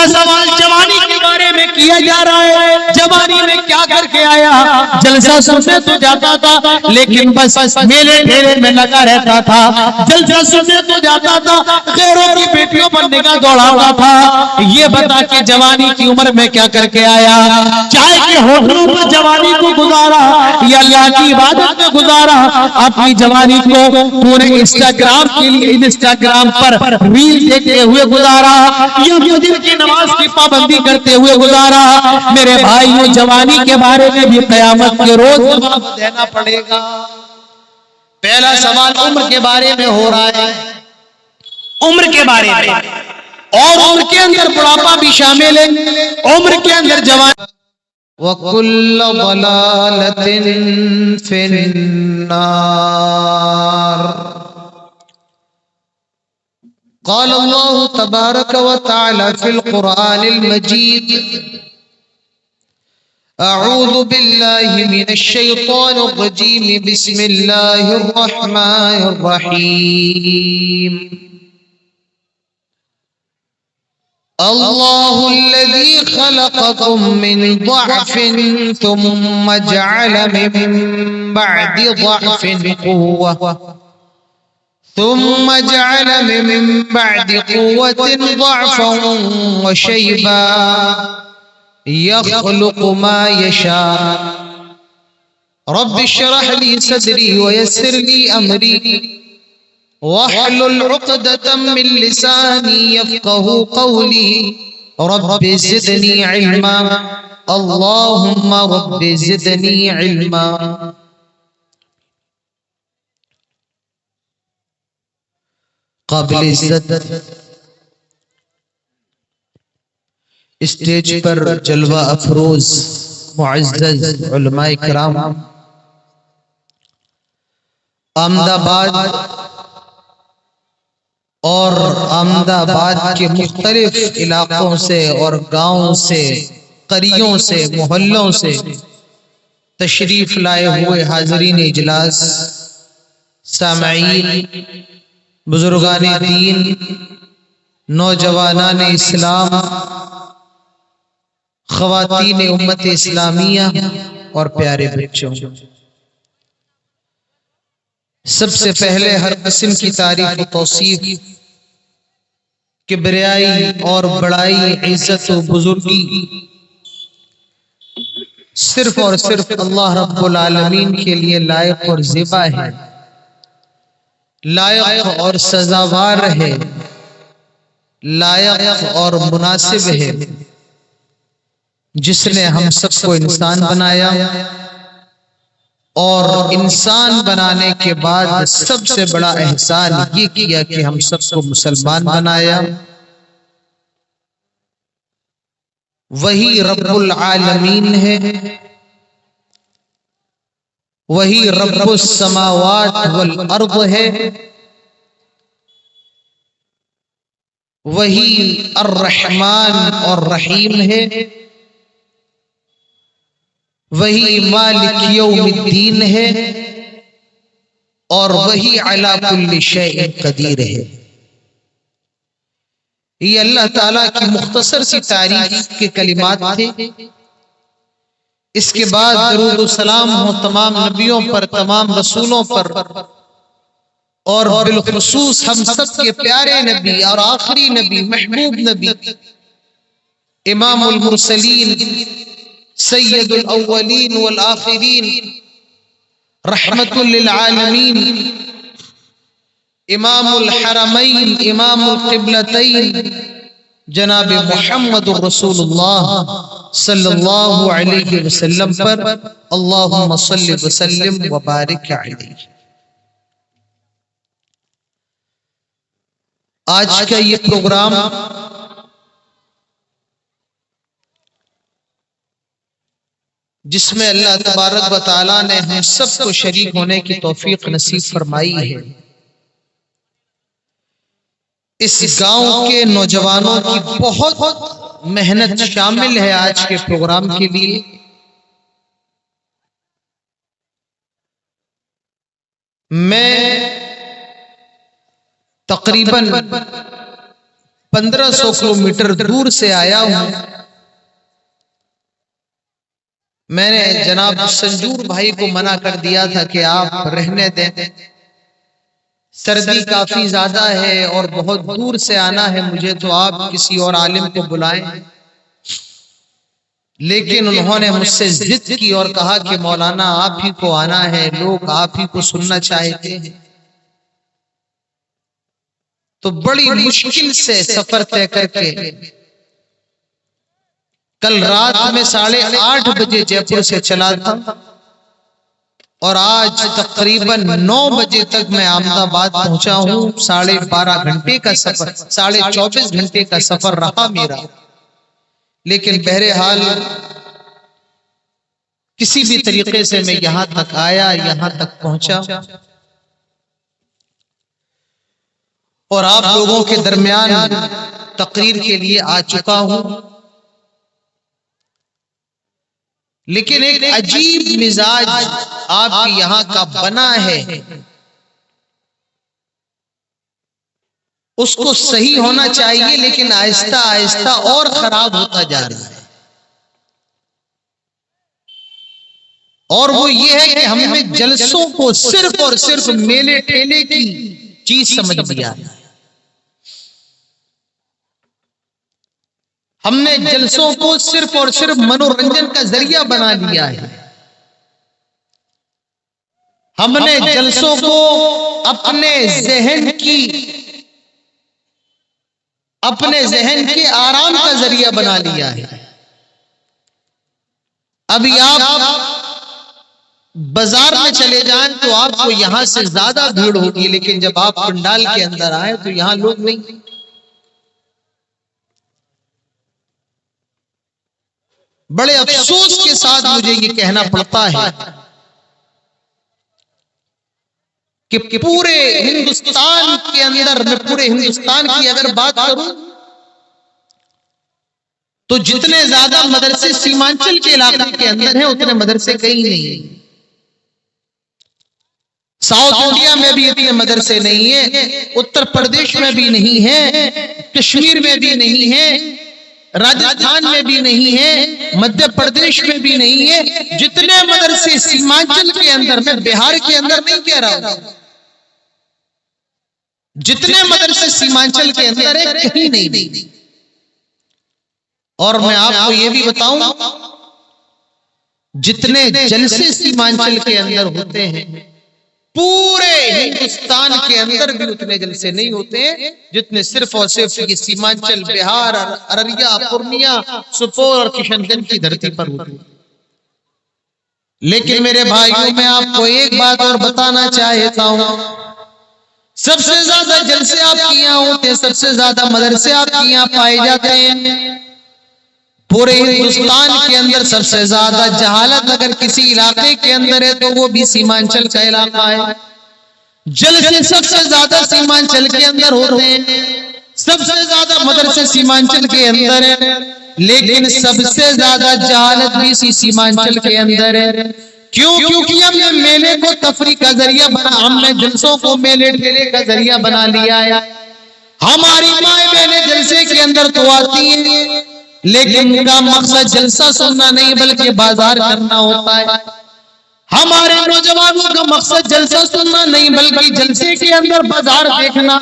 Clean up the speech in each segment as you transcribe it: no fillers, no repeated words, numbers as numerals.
پورا سوال جوانی کے بارے میں کیا جا رہا ہے، جوانی میں کیا کر کے آیا؟ جلسہ سننے تو جاتا تھا لیکن بس میلے ڈھیرے میں لگا رہتا تھا، جلسہ سننے تو جاتا تھا غیروں کی بیٹیوں پر نگاہ دوڑاتا تھا۔ یہ بتا کہ جوانی کی عمر میں کیا کر کے آیا؟ چائے کے ہوٹلوں پر جوانی کو گزارا یا اللہ کی عبادت میں گزارا؟ اپنی جوانی کو پورے انسٹاگرام کے لیے انسٹاگرام پر ریل دیکھتے ہوئے گزارا یا فجر کی نماز کی پابندی کرتے ہوئے گزارا؟ میرے بھائیوں، جوانی کے بارے میں بھی قیامت کے روز جواب دینا پڑے گا۔ پہلا سوال عمر کے بارے میں ہو رہا ہے، عمر کے بارے میں، اور عمر کے اندر بڑھاپا بھی شامل ہے، عمر کے اندر جوانی۔ وَكُلَّ ضَلَالَةٍ فِي النَّارِ۔ قال الله تبارك وتعالى في القرآن المجيد: أعوذ بالله من الشيطان الرجيم، بسم الله الرحمن الرحيم۔ الله الذي خلقكم من ضعف ثم جعل من بعد ضعف قوة ثم جعل من بعد قوة ضعفا وشيبا يخلق ما يشاء رب اشرح لي صدري ويسر لي أمري واحلل عقدة من لساني يفقه قولي رب زدني علما اللهم رب زدني علما۔ قابل عزت اسٹیج پر جلوہ افروز معزز علماء کرام، احمد آباد اور احمد آباد کے مختلف علاقوں سے اور گاؤں سے، قریوں سے، محلوں سے تشریف لائے ہوئے حاضرین اجلاس، سامعین، بزرگان دین، نوجوانان اسلام، خواتین امت اسلامیہ اور پیارے بچوں، سب سے پہلے ہر قسم کی تعریف و توصیف، کبریائی اور بڑائی، عزت و بزرگی صرف اور صرف اللہ رب العالمین کے لیے لائق اور زیبا ہے، لائق اور سزاوار ہے، لائق اور مناسب ہے، جس نے ہم سب کو انسان بنایا اور انسان بنانے کے بعد سب سے بڑا احسان یہ کیا کہ ہم سب کو مسلمان بنایا۔ وہی رب العالمین ہے، وہی رب السماوات والارض ہے، وہی الرحمن اور رحیم ہے، وہی مالک یوم الدین ہے، اور وہی علی کل شیء قدیر ہے۔ یہ اللہ تعالیٰ کی مختصر سی تعریف کے کلمات تھے۔ اس کے بعد درود و سلام ہو تمام نبیوں پر، تمام رسولوں پر، اور بالخصوص ہم سب کے پیارے نبی اور آخری نبی، محبوب نبی، امام المرسلین، سید الاولین والآخرین، رحمت للعالمین، امام الحرمین، امام القبلتین، جناب محمد رسول اللہ صلی اللہ علیہ وسلم پر اللہم صلی وسلم وبارک علیہ۔ آج کا یہ پروگرام جس میں اللہ تبارک و تعالیٰ نے ہم سب کو شریک ہونے کی توفیق نصیب فرمائی ہے، اس گاؤں کے نوجوانوں کی بہت محنت شامل ہے آج کے پروگرام کے لیے۔ میں تقریباً 1500 کلومیٹر دور سے آیا ہوں. میں نے جناب سنجور بھائی کو منع کر دیا تھا کہ آپ رہنے دیں، سردی کافی زیادہ ہے اور بہت دور سے آنا ہے مجھے، تو آپ کسی اور عالم کو بلائیں. لیکن انہوں نے مجھ سے ضد کی اور کہا کہ مولانا آپ ہی کو آنا ہے، لوگ آپ ہی کو سننا چاہتے ہیں. تو بڑی مشکل سے سفر طے کر کے کل رات میں 8:30 بجے جے پور سے چلا تھا اور آج تقریباً 9 بجے تک میں احمد آباد پہنچا ہوں. 12.5 گھنٹے کا سفر، 24.5 گھنٹے کا سفر رہا میرا. لیکن بہرحال کسی بھی طریقے سے میں یہاں تک آیا، یہاں تک پہنچا اور آپ لوگوں کے درمیان تقریر کے لیے آ چکا ہوں. لیکن ایک عجیب مزاج آپ کی یہاں کا بنا ہے، اس کو صحیح ہونا چاہیے لیکن آہستہ آہستہ اور خراب ہوتا جا رہا ہے. اور وہ یہ ہے کہ ہم نے جلسوں کو صرف اور صرف میلے ٹھیلے کی چیز سمجھ لیا. ہم نے جلسوں کو صرف اور صرف منورنجن کا ذریعہ بنا لیا ہے. ہم نے جلسوں کو اپنے ذہن کے آرام کا ذریعہ بنا لیا ہے. ابھی آپ بازار میں چلے جائیں تو آپ کو یہاں سے زیادہ بھیڑ ہوگی، لیکن جب آپ پنڈال کے اندر آئے تو یہاں لوگ نہیں. بڑے افسوس کے ساتھ مجھے یہ کہنا پڑتا ہے کہ پورے ہندوستان کے اندر، میں پورے ہندوستان کی اگر بات کروں تو جتنے زیادہ مدرسے سیمانچل کے علاقے کے اندر ہیں اتنے مدرسے کہیں نہیں. ساؤتھ انڈیا میں بھی اتنے مدرسے نہیں ہیں، اتر پردیش میں بھی نہیں ہیں، کشمیر میں بھی نہیں ہیں، راجستھان میں بھی نہیں ہے، مدھیہ پردیش میں بھی نہیں ہے. جتنے مدرسے سیمانچل کے اندر، میں بہار کے اندر نہیں کہہ رہا ہوں، جتنے مدرسے سیمانچل کے اندر ہے کہیں نہیں. اور میں آپ کو یہ بھی بتاؤں جتنے جلسے سیمانچل کے اندر ہوتے ہیں پورے ہندوستان کے اندر بھی اتنے جلسے نہیں ہوتے ہیں جتنے صرف اور صرف یہ سیمانچل، بہار، ارریہ، پورنیہ، سپول اور کشن گنج کی دھرتی پر ہوتے ہیں. لیکن میرے بھائیوں میں آپ کو ایک بات اور بتانا چاہتا ہوں، سب سے زیادہ جلسے آپ کے یہاں ہوتے ہیں، سب سے زیادہ مدرسے آپ کے یہاں پائے جاتے ہیں. پورے ہندوستان کے اندر سب سے زیادہ جہالت اگر کسی علاقے کے اندر ہے تو وہ بھی سیمانچل کا علاقہ ہے. جلسے سب سے زیادہ سیمانچل کے اندر ہوتے ہیں، سب سے زیادہ مدرسے سیمانچل کے اندر ہیں، لیکن سب سے زیادہ جہالت بھی سیمانچل کے اندر ہے. کیوں؟ کیونکہ ہم نے میلے کو تفریح کا ذریعہ بنا، ہم نے جلسوں کو میلے ٹھیلے کا ذریعہ بنا لیا ہے. ہماری مائیں بہنیں جلسے کے اندر تو آتی ہیں لیکن ان کا مقصد جلسہ سننا نہیں بلکہ بازار کرنا ہوتا ہے. ہمارے نوجوانوں کا مقصد جلسہ سننا نہیں بلکہ جلسے کے اندر بازار دیکھنا،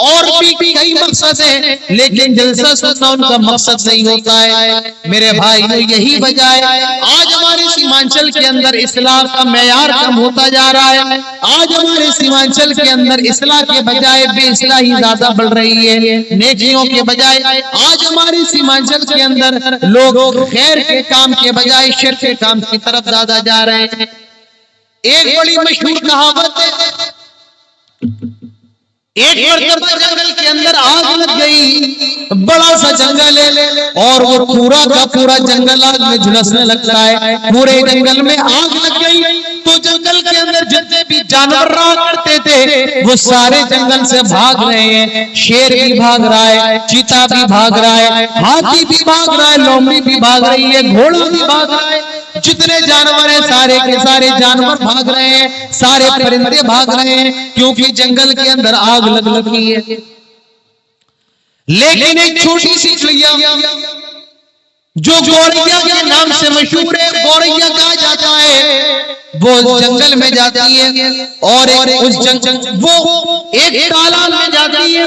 اور بھی کئی مقصد ہیں لیکن جلسہ سننا ان کا مقصد نہیں ہوتا ہے. میرے بھائیو، یہی وجہ ہے آج ہمارے سیمانچل کے اندر اصلاح کا معیار کم ہوتا جا رہا ہے. آج ہمارے سیمانچل کے اندر اصلاح کے بجائے بے اصلاحی زیادہ بڑھ رہی ہے، نیکیوں کے بجائے. آج ہمارے سیمانچل کے اندر لوگ خیر کے کام کے بجائے شر کے کام کی طرف زیادہ جا رہے ہیں. ایک بڑی مشہور کہاوت ہے، ایک مرتبہ جنگل کے اندر آگ لگ گئی، بڑا سا جنگل ہے اور وہ پورا کا پورا جنگل آگ میں جھلسنے لگتا ہے. پورے جنگل میں آگ لگ گئی تو جنگل کے اندر جتنے بھی جانور رہا کرتے تھے وہ سارے جنگل سے بھاگ رہے ہیں. شیر بھی بھاگ رہا ہے، چیتا بھی بھاگ رہا ہے، ہاتھی بھی بھاگ رہا ہے، لومڑی بھی بھاگ رہی ہے، گھوڑا بھی بھاگ رہا ہے. جتنے جانور ہیں سارے کے سارے جانور بھاگ رہے ہیں، سارے پرندے بھاگ رہے ہیں، کیونکہ جنگل کے اندر آگ لگ لگی ہے. لیکن ایک چھوٹی سی چڑیا جو گوریا کے نام سے مشہور ہے، گوریا کہا جاتا ہے، وہ جنگل میں جاتی ہے اور وہ ایک تالاب میں جاتی ہے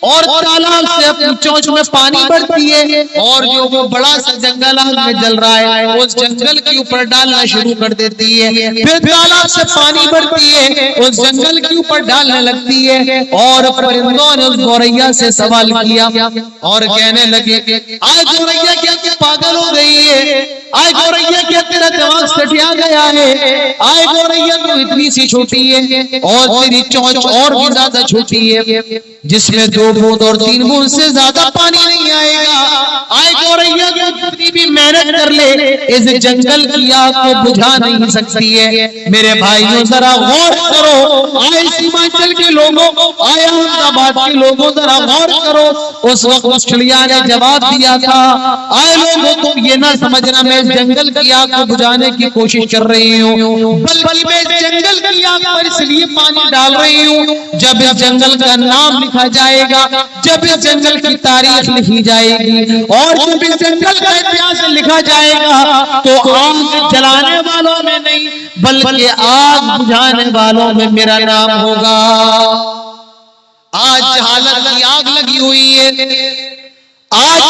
اور تالاب سے اپنی چونچ میں پانی بھرتی ہے اور جو وہ بڑا سا جنگل میں جل رہا ہے اس جنگل کے اوپر ڈالنا شروع کر دیتی ہے، پھر تالاب سے پانی بھرتی ہے اس جنگل کے اوپر ڈالنے لگتی ہے، اور پرندوں نے اس گوریا سے سوال کیا اور کہنے لگے آج گوریا کیا تو پاگل ہو گئی ہے، آج گوریا کیا تیرا دماغ سٹیا گیا ہے، آج گوریا تو اتنی سی چھوٹی ہے اور تیری چونچ اور بھی زیادہ چھوٹی ہے جس میں 2 بوند اور 3 بوند سے زیادہ پانی نہیں آئے گا، آئے گوریا کو جتنی بھی محنت کر لے اس جنگل کی آگ کو بجھا نہیں سکتی ہے۔ میرے بھائیوں ذرا غور کرو، آئے سیمانچل کے لوگوں، آئے احمد آباد کے لوگوں ذرا غور کرو، اس وقت اس چڑیا نے جواب دیا تھا آئے لوگوں کو یہ نہ سمجھنا میں اس جنگل کی آگ کو بجھانے کی کوشش کر رہی ہوں، بلکہ میں اس جنگل کی آگ پر اس لیے پانی ڈال رہی ہوں جب اس جنگل کا نام لکھا جائے گا، جب اس جنگل کی تاریخ لکھی جائے گی اور جب اس جنگل کا اتہاس لکھا جائے گا تو آگ جلانے والوں میں نہیں بلکہ آگ بجھانے والوں میں میرا نام ہوگا۔ آج جہالت کی آگ لگی ہوئی ہے، آج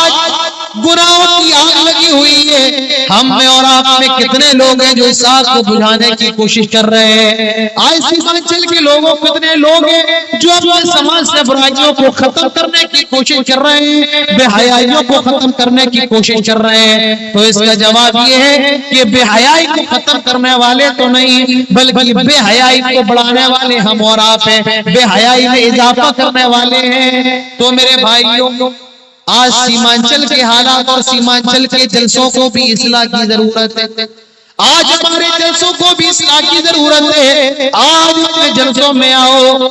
گناہوں کی آگ لگی ہوئی ہے، ہم میں اور آپ میں کتنے لوگ ہیں جو اس آگ کو بجھانے کی کوشش کر رہے ہیں۔ آج سیمانچل کے لوگوں کتنے لوگ ہیں جو اپنے سماج سے برائیوں کو ختم کرنے کی کوشش کر رہے ہیں، بے حیائیوں کو ختم کرنے کی کوشش کر رہے ہیں، تو اس کا جواب یہ ہے کہ بے حیائی کو ختم کرنے والے تو نہیں بلکہ بے حیائی کو بڑھانے والے ہم اور آپ ہیں، بے حیائی میں اضافہ کرنے والے ہیں۔ تو میرے بھائیوں، آج سیمانچل کے حالات اور سیمانچل کے جلسوں کو بھی اصلاح کی ضرورت ہے، آج ہمارے جلسوں کو بھی اصلاح کی ضرورت ہے۔ آج اپنے جلسوں میں آؤ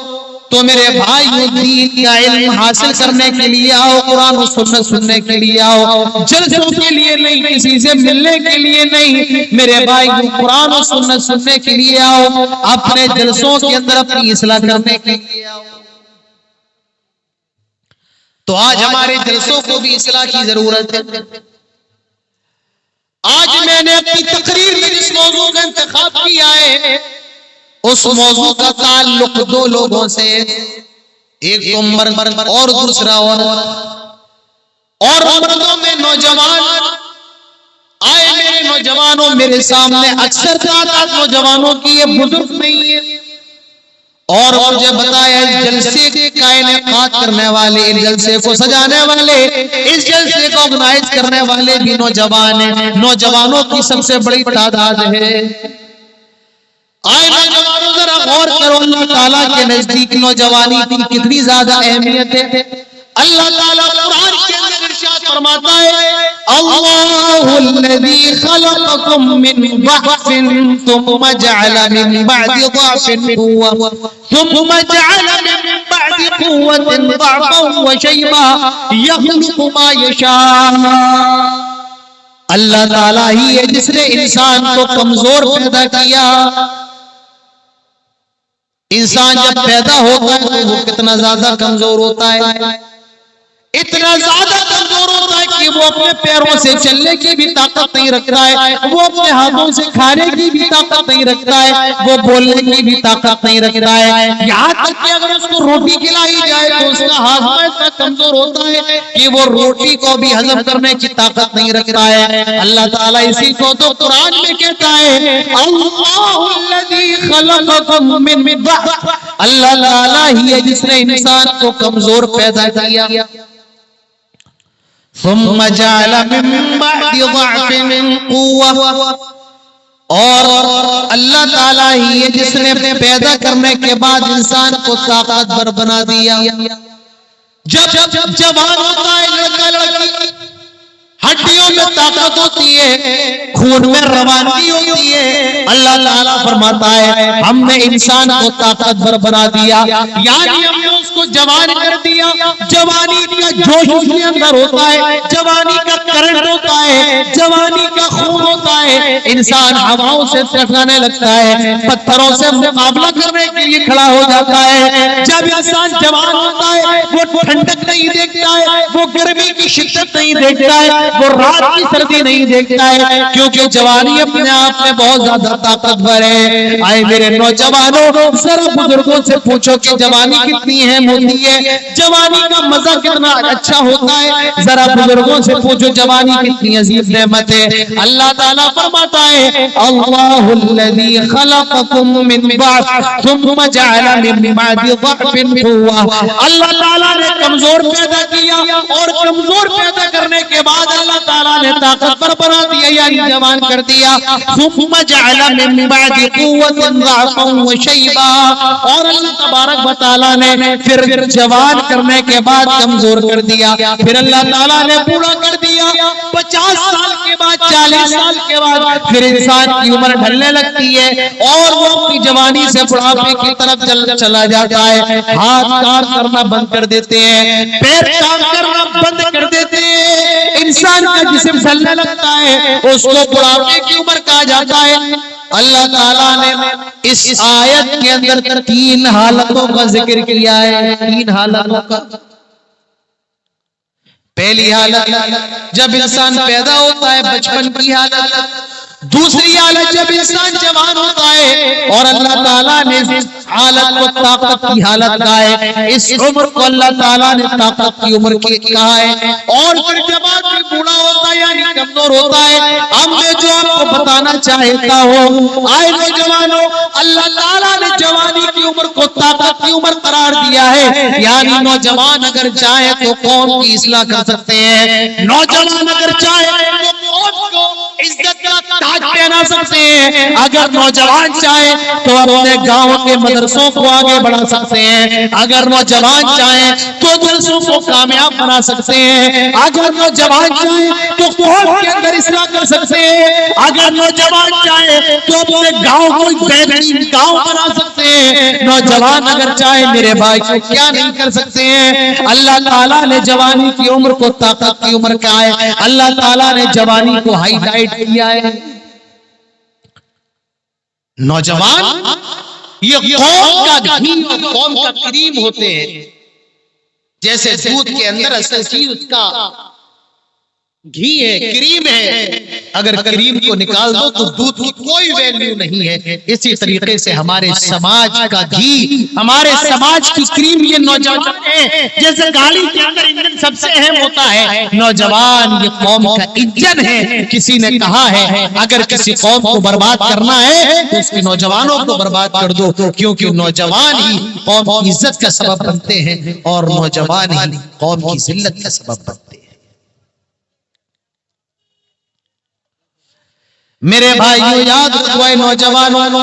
تو میرے بھائیو دین کا علم حاصل کرنے کے لیے آؤ، قرآن و سنت سننے کے لیے آؤ، جلسوں کے لیے نہیں، کسی سے ملنے کے لیے نہیں، میرے بھائیو قرآن و سنت سننے کے لیے آؤ، اپنے جلسوں کے اندر اپنی اصلاح کرنے کے لیے آؤ۔ تو آج ہمارے جلسوں کو بھی اصلاح کی ضرورت ہے۔ آج میں نے اپنی تقریر میں جس موضوع کا انتخاب کیا ہے اس موضوع کا تعلق 2 لوگوں سے، ایک تو مرد اور دوسرا اور مردوں میں نوجوان۔ آئے میرے نوجوانوں، میرے سامنے اکثر تعداد نوجوانوں کی یہ بزرگ نہیں ہے، اور مجھے بتایا اس جلسے کا انعقاد کرنے والے، اس جلسے کو سجانے والے، اس جلسے کو آرگنائز کرنے والے بھی نوجوان ہیں، نوجوانوں کی سب سے بڑی تعداد ہے۔ آئے نوجوانوں ذرا غور کرو، اللہ تعالیٰ کے نزدیک نوجوانی کی کتنی زیادہ اہمیت ہے۔ اللہ تعالیٰ قرآن کے اندر ارشاد فرماتا ہے اللہ الذی خلقکم من ضعف ثم جعل من بعد ضعف قوة ثم جعل من بعد قوة ضعفا وشیبا یخلق ما یشاء۔ اللہ تعالیٰ ہی ہے جس نے انسان کو کمزور پیدا کیا۔ انسان جب پیدا ہوتا ہے تو وہ کتنا زیادہ کمزور ہوتا ہے، اتنا زیادہ کمزور ہوتا ہے کہ وہ اپنے پیروں سے چلنے کی بھی طاقت نہیں رکھتا ہے، وہ اپنے ہاتھوں سے کھانے کی بھی طاقت نہیں رکھتا ہے، وہ بولنے کی بھی طاقت نہیں رکھتا ہے، یہاں تک کہ اگر اس کو روٹی کھلائی جائے تو اس کا ہاضمہ اتنا کمزور ہوتا ہے کہ وہ روٹی کو بھی ہضم کرنے کی طاقت نہیں رکھتا ہے۔ اللہ تعالیٰ اسی کو تو قرآن میں کہتا ہے اللہ الذی خلقکم من ضعف، اللہ تعالیٰ ہی ہے جس نے انسان کو کمزور پیدا کیا، ثم جعل من بعد ضعف قوة، اور اللہ تعالیٰ ہی ہے جس نے پیدا کرنے کے بعد انسان کو طاقتور بنا دیا۔ جب جوان ہوتا ہے لڑکا لڑکی، ہڈیوں میں طاقت ہوتی ہے، خون میں روانی ہوتی ہے، اللہ تعالیٰ فرماتا ہے ہم نے انسان کو طاقتور بنا دیا، یعنی ہم نے اس کو جوان کر دیا۔ جوانی کا جوش اس کے اندر ہوتا ہے، جوانی کا کرنٹ ہوتا ہے، جوانی کا خون ہوتا ہے انسان ہواؤں سے ٹکرانے لگتا ہے, پتھروں سے مقابلہ کرنے کے لیے کھڑا ہو جاتا ہے. جب انسان جوان ہوتا ہے وہ ٹھنڈک نہیں دیکھتا ہے, وہ گرمی کی شدت نہیں دیکھتا ہے, وہ رات کی سردی نہیں دیکھتا ہے, کیونکہ جوانی اپنے آپ میں بہت زیادہ طاقتور ہے. آئے میرے نوجوانوں, ذرا بزرگوں سے پوچھو کہ جوانی کتنی اہم ہوتی ہے, جوانی کا مزہ کتنا اچھا ہوتا ہے. ذرا بزرگوں سے پوچھو جوانی کتنی عظیم نعمت ہے. اللہ تعالیٰ فرماتا ہے اللہ الذی خلقکم من ضعف ثم جعل من بعد ضعف قوة. اللہ تعالیٰ نے کمزور پیدا کیا اور کمزور پیدا کرنے کے بعد اللہ تعالیٰ نے طاقتور بنا دیا, یعنی جوان کر دیا. ثم جعل من بعد قوة ضعفا وشيبا, اور اللہ تبارک و تعالیٰ نے پھر جوان کرنے کے بعد کمزور کر دیا, پھر اللہ تعالیٰ نے پورا کر دیا. 50 سال کے بعد 40 سال کے بعد پھر انسان کی عمر ڈھلنے لگتی ہے اور وہ اپنی جوانی سے بڑھاپے کی طرف چلا جاتا ہے. ہاتھ کام کرنا بند کر دیتے ہیں, پیر کام کرنا بند کر دیتے ہیں, انسان کا جسم ڈھلنے لگتا ہے, اس کو بڑھاپے کی عمر کہا جاتا ہے. اللہ تعالیٰ نے اس آیت کے اندر 3 حالتوں کا ذکر کیا ہے. 3 حالتوں کا. پہلی حالت جب انسان پیدا ہوتا ہے بچپن کی حالت. دوسری حالت جب انسان جوان ہوتا ہے اور اللہ تعالیٰ نے حالت کو طاقت کی حالت کہا ہے. اس عمر کو اللہ تعالیٰ نے طاقت کی عمر کہا ہے. اور پھر جب آدمی بوڑھا ہوتا ہے یعنی کمزور ہوتا ہے. اب میں جو آپ کو بتانا چاہتا ہوں, آئے نوجوانوں, اللہ تعالیٰ نے جوانی کی عمر کو طاقت کی عمر قرار دیا ہے, یعنی نوجوان اگر چاہے تو قوم کی اصلاح کر سکتے ہیں. نوجوان اگر چاہے تو قوم کو عزت کا تاج پہنا سکتے ہیں. اگر نوجوان چاہے تو اپنے گاؤں کے مدرسوں کو آگے بڑھا سکتے ہیں. اگر نوجوان چاہے تو جلسوں کو کامیاب بنا سکتے ہیں. اگر نوجوان چاہے تو قوم کے اندر اصلاح کر سکتے ہیں. اگر نوجوان چاہے تو اپنے گاؤں کو بہترین گاؤں بنا سکتے ہیں. نوجوان اگر چاہے میرے بھائی کو کیا نہیں کر سکتے ہیں. اللہ تعالیٰ نے جوانی کی عمر کو طاقت کی عمر کہا ہے. اللہ تعالیٰ نے جوانی کو ہائی لائٹ کیا ہے. نوجوان یہ قوم کا گھی اور قوم کا کریم ہوتے ہیں. جیسے دودھ کے اندر اصل چیز اس کا گھی ہے, کریم ہے. اگر کریم کو نکال دو تو دودھ کی کوئی ویلیو نہیں ہے. اسی طریقے سے ہمارے سماج کا گھی, ہمارے سماج کی کریم یہ نوجوان ہے. جیسے گاڑی کے اندر انجن سب سے اہم ہوتا ہے, نوجوان یہ قوم کا انجن ہے. کسی نے کہا ہے اگر کسی قوم کو برباد کرنا ہے تو اس کی نوجوانوں کو برباد کر دو, کیونکہ نوجوان ہی قوم کی عزت کا سبب بنتے ہیں اور نوجوان ہی قوم کی ذلت کا سبب بنتے ہیں. میرے بھائیو یاد رکھو اے نوجوانوں,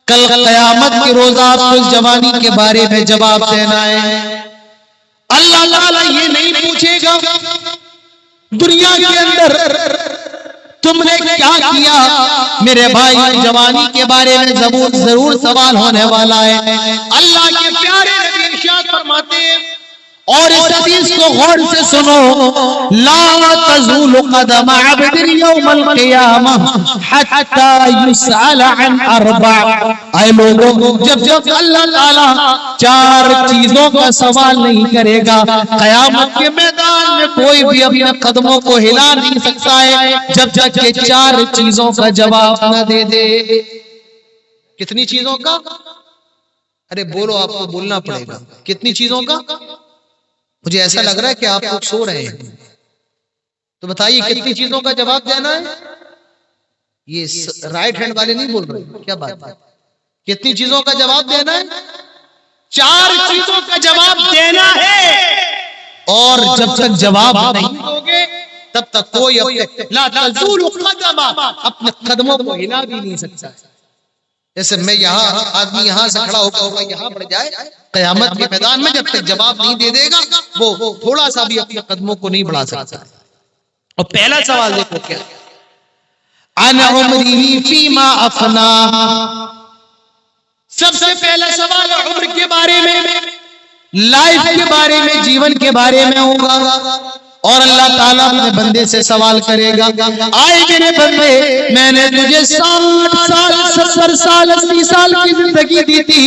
کل قیامت کے روز آپ کو اس جوانی کے بارے میں جواب دینا ہے. اللہ تعالیٰ یہ نہیں پوچھے گا دنیا کے اندر تم نے کیا کیا. میرے بھائی جوانی کے بارے میں ضرور سوال ہونے والا ہے. اللہ کے پیارے نبی ارشاد فرماتے ہیں اور اس حدیث کو غور سے سنو, لا تزول قدم عبد یوم القیامہ حتی یسأل عن 4. اے لوگوں, جب اللہ تعالیٰ 4 چیزوں کا سوال نہیں کرے گا, قیامت کے میدان میں کوئی بھی اپنے قدموں کو ہلا نہیں سکتا ہے جب تک کہ 4 چیزوں کا جواب نہ دے دے. کتنی چیزوں کا؟ ارے بولو, آپ کو بولنا پڑے گا. کتنی چیزوں کا؟ مجھے ایسا لگ رہا ہے کہ آپ لوگ سو رہے ہیں, تو بتائیے کتنی چیزوں کا جواب دینا ہے. یہ رائٹ ہینڈ والے نہیں بول رہے, کیا بات ہے؟ کتنی چیزوں کا جواب دینا ہے؟ 4 چیزوں کا جواب دینا ہے. اور جب تک جواب نہیں دو گے تب تک کوئی لا تزول قدم اپنے قدموں کو ہلا بھی نہیں سکتا. جیسے میں یہاں, آدمی یہاں سے کھڑا ہوگا یہاں بڑھ جائے, قیامت کے میدان میں جب تک جواب نہیں دے دے گا وہ تھوڑا سا بھی اپنے قدموں کو نہیں بڑھا سکتا. اور پہلا سوال دیکھو کیا, عن عمره فیما افنا. سب سے پہلا سوال عمر کے بارے میں, لائف کے بارے میں, جیون کے بارے میں ہوگا. اور اللہ تعالیٰ اپنے بندے سے سوال کرے گا، آئے میرے بندے، میں نے تجھے 60 سال 70 سال 80 سال کی زندگی دی تھی،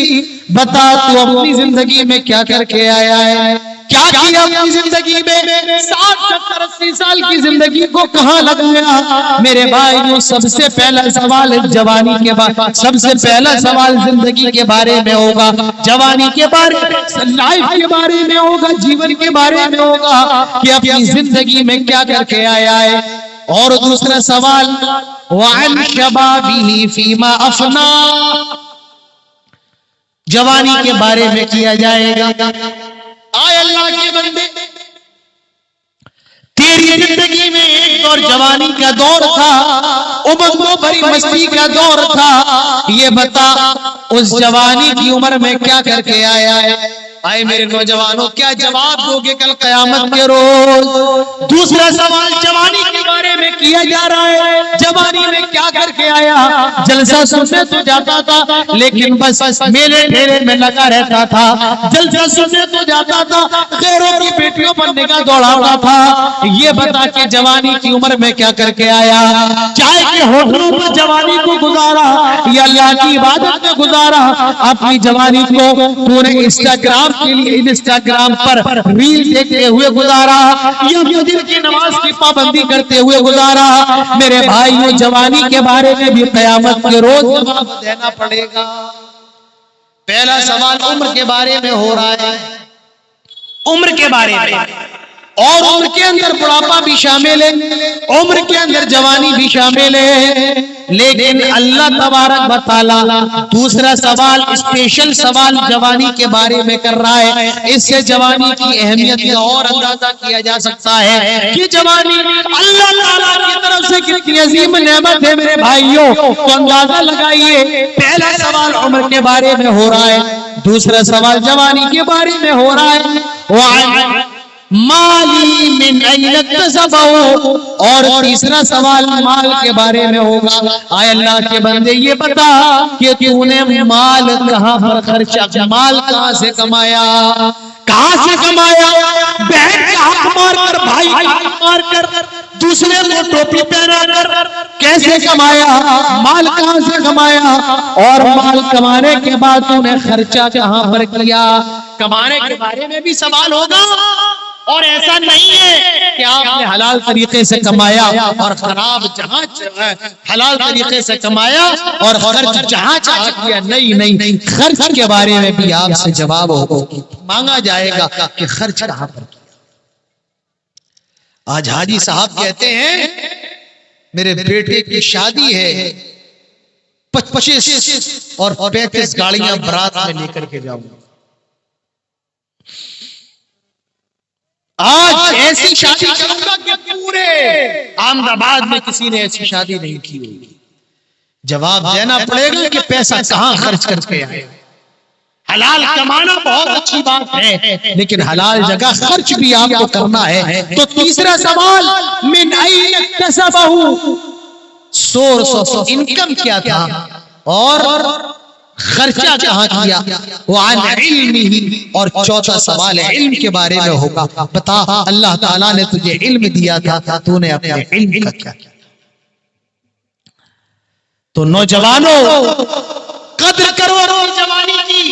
بتا تو اپنی زندگی میں کیا کر کے آیا ہے؟ کیا کیا اپنی زندگی میں؟ 60 70 80 سال کی زندگی کو کہاں لگایا؟ میرے بھائیوں، سب سے پہلا سوال جوانی کے بارے، سب سے پہلا سوال زندگی کے بارے میں ہوگا، جوانی کے بارے میں، لائف کے بارے میں ہوگا، جیون کے بارے میں ہوگا کہ اپنی زندگی میں کیا کر کے آیا ہے۔ اور دوسرا سوال وَعَنْ شَبَابِهِ فِيمَا أَفْنَى، جوانی کے بارے میں کیا جائے گا۔ آئے اللہ کے بندے، تیری زندگی میں ایک دور جوانی کا دور تھا، امنگ و بھری مستی کا دور تھا، یہ بتا اس جوانی کی عمر میں کیا کر کے آیا ہے؟ آئے میرے نوجوانوں، کیا جواب دو گے کل قیامت کے روز؟ دوسرا سوال جوانی کے بارے میں کیا جا رہا ہے، جوانی میں کیا کر کے آیا؟ جلسہ سننے تو جاتا تھا لیکن بس میلے ڈھیرے میں لگا رہتا تھا، جلسہ سننے تو جاتا تھا، غیروں کی بیٹیوں پر نگاہ دوڑاتا تھا، یہ بتا کہ جوانی کی عمر میں کیا کر کے آیا؟ چائے کے ہوٹلوں پر جوانی کو گزارا یا اللہ کی عبادت میں گزارا؟ اپنی جوانی کو تو نے انسٹاگرام کے لیے انسٹاگرام پر ریل دیکھتے ہوئے گزارا یا فجر کی نماز کی پابندی کرتے ہوئے گزارا؟ میرے بھائیوں، جوانی کے بارے میں بھی قیامت کے روز جواب دینا پڑے گا۔ پہلا سوال عمر کے بارے میں ہو رہا ہے، عمر کے بارے میں، اور عمر کے اندر بڑھاپا بھی شامل ہے، عمر کے اندر جوانی بھی شامل ہے، لیکن اللہ تبارک و تعالی دوسرا سوال، اسپیشل سوال جوانی کے بارے میں کر رہا ہے۔ اس سے جوانی کی اہمیت کا اور اندازہ کیا جا سکتا ہے کہ جوانی اللہ تعالیٰ کی طرف سے کتنی عظیم نعمت ہے میرے بھائیوں، تو اندازہ لگائیے۔ پہلا سوال عمر کے بارے میں ہو رہا ہے، دوسرا سوال جوانی کے بارے میں ہو رہا ہے، مالی من این اکتسبہ، اور تیسرا سوال مال کے بارے میں ہوگا۔ آئے اللہ کے بندے، یہ بتا کہ تو نے مال کہاں پر خرچا، مال کہاں سے کمایا، کہاں سے کمایا؟ بہن کا حق مار کر، بھائی کا حق مار کر، دوسرے کو ٹوپی پہنا کر کیسے کمایا؟ مال کہاں سے کمایا؟ اور مال کمانے کے بعد تو نے خرچہ کہاں پر کیا؟ کمانے کے بارے میں بھی سوال ہوگا۔ اور ایسا نہیں ہے کہ آپ نے حلال طریقے سے کمایا اور خراب جہاں حلال طریقے سے کمایا اور خرچ جہاں چاہا کیا، نہیں، خرچ کے بارے میں بھی آپ سے جواب مانگا جائے گا کہ خرچ کہاں پر کیا۔ آج حاجی صاحب کہتے ہیں میرے بیٹے کی شادی ہے، 25 اور 35 گاڑیاں برات میں لے کر کے جاؤں گا۔ آج ایسی شادی کروں گا کہ پورے احمد آباد میں کسی نے ایسی شادی نہیں کی ہوگی۔ جواب دینا پڑے گا کہ پیسہ کہاں خرچ کر کے آئے۔ حلال کمانا بہت اچھی بات ہے، لیکن حلال جگہ خرچ بھی آپ کو کرنا ہے۔ تو تیسرا سوال من این اکتسبہ، سورس آف انکم کیا تھا اور خرچہ کہاں کیا؟ وعن علمہ، اور چوتھا سوال علم کے بارے میں ہوگا، بتا اللہ تعالیٰ نے تجھے علم دیا تھا، تو نے اپنے علم کا کیا کیا؟ تو نوجوانوں، قدر کرو اپنی جوانی کی،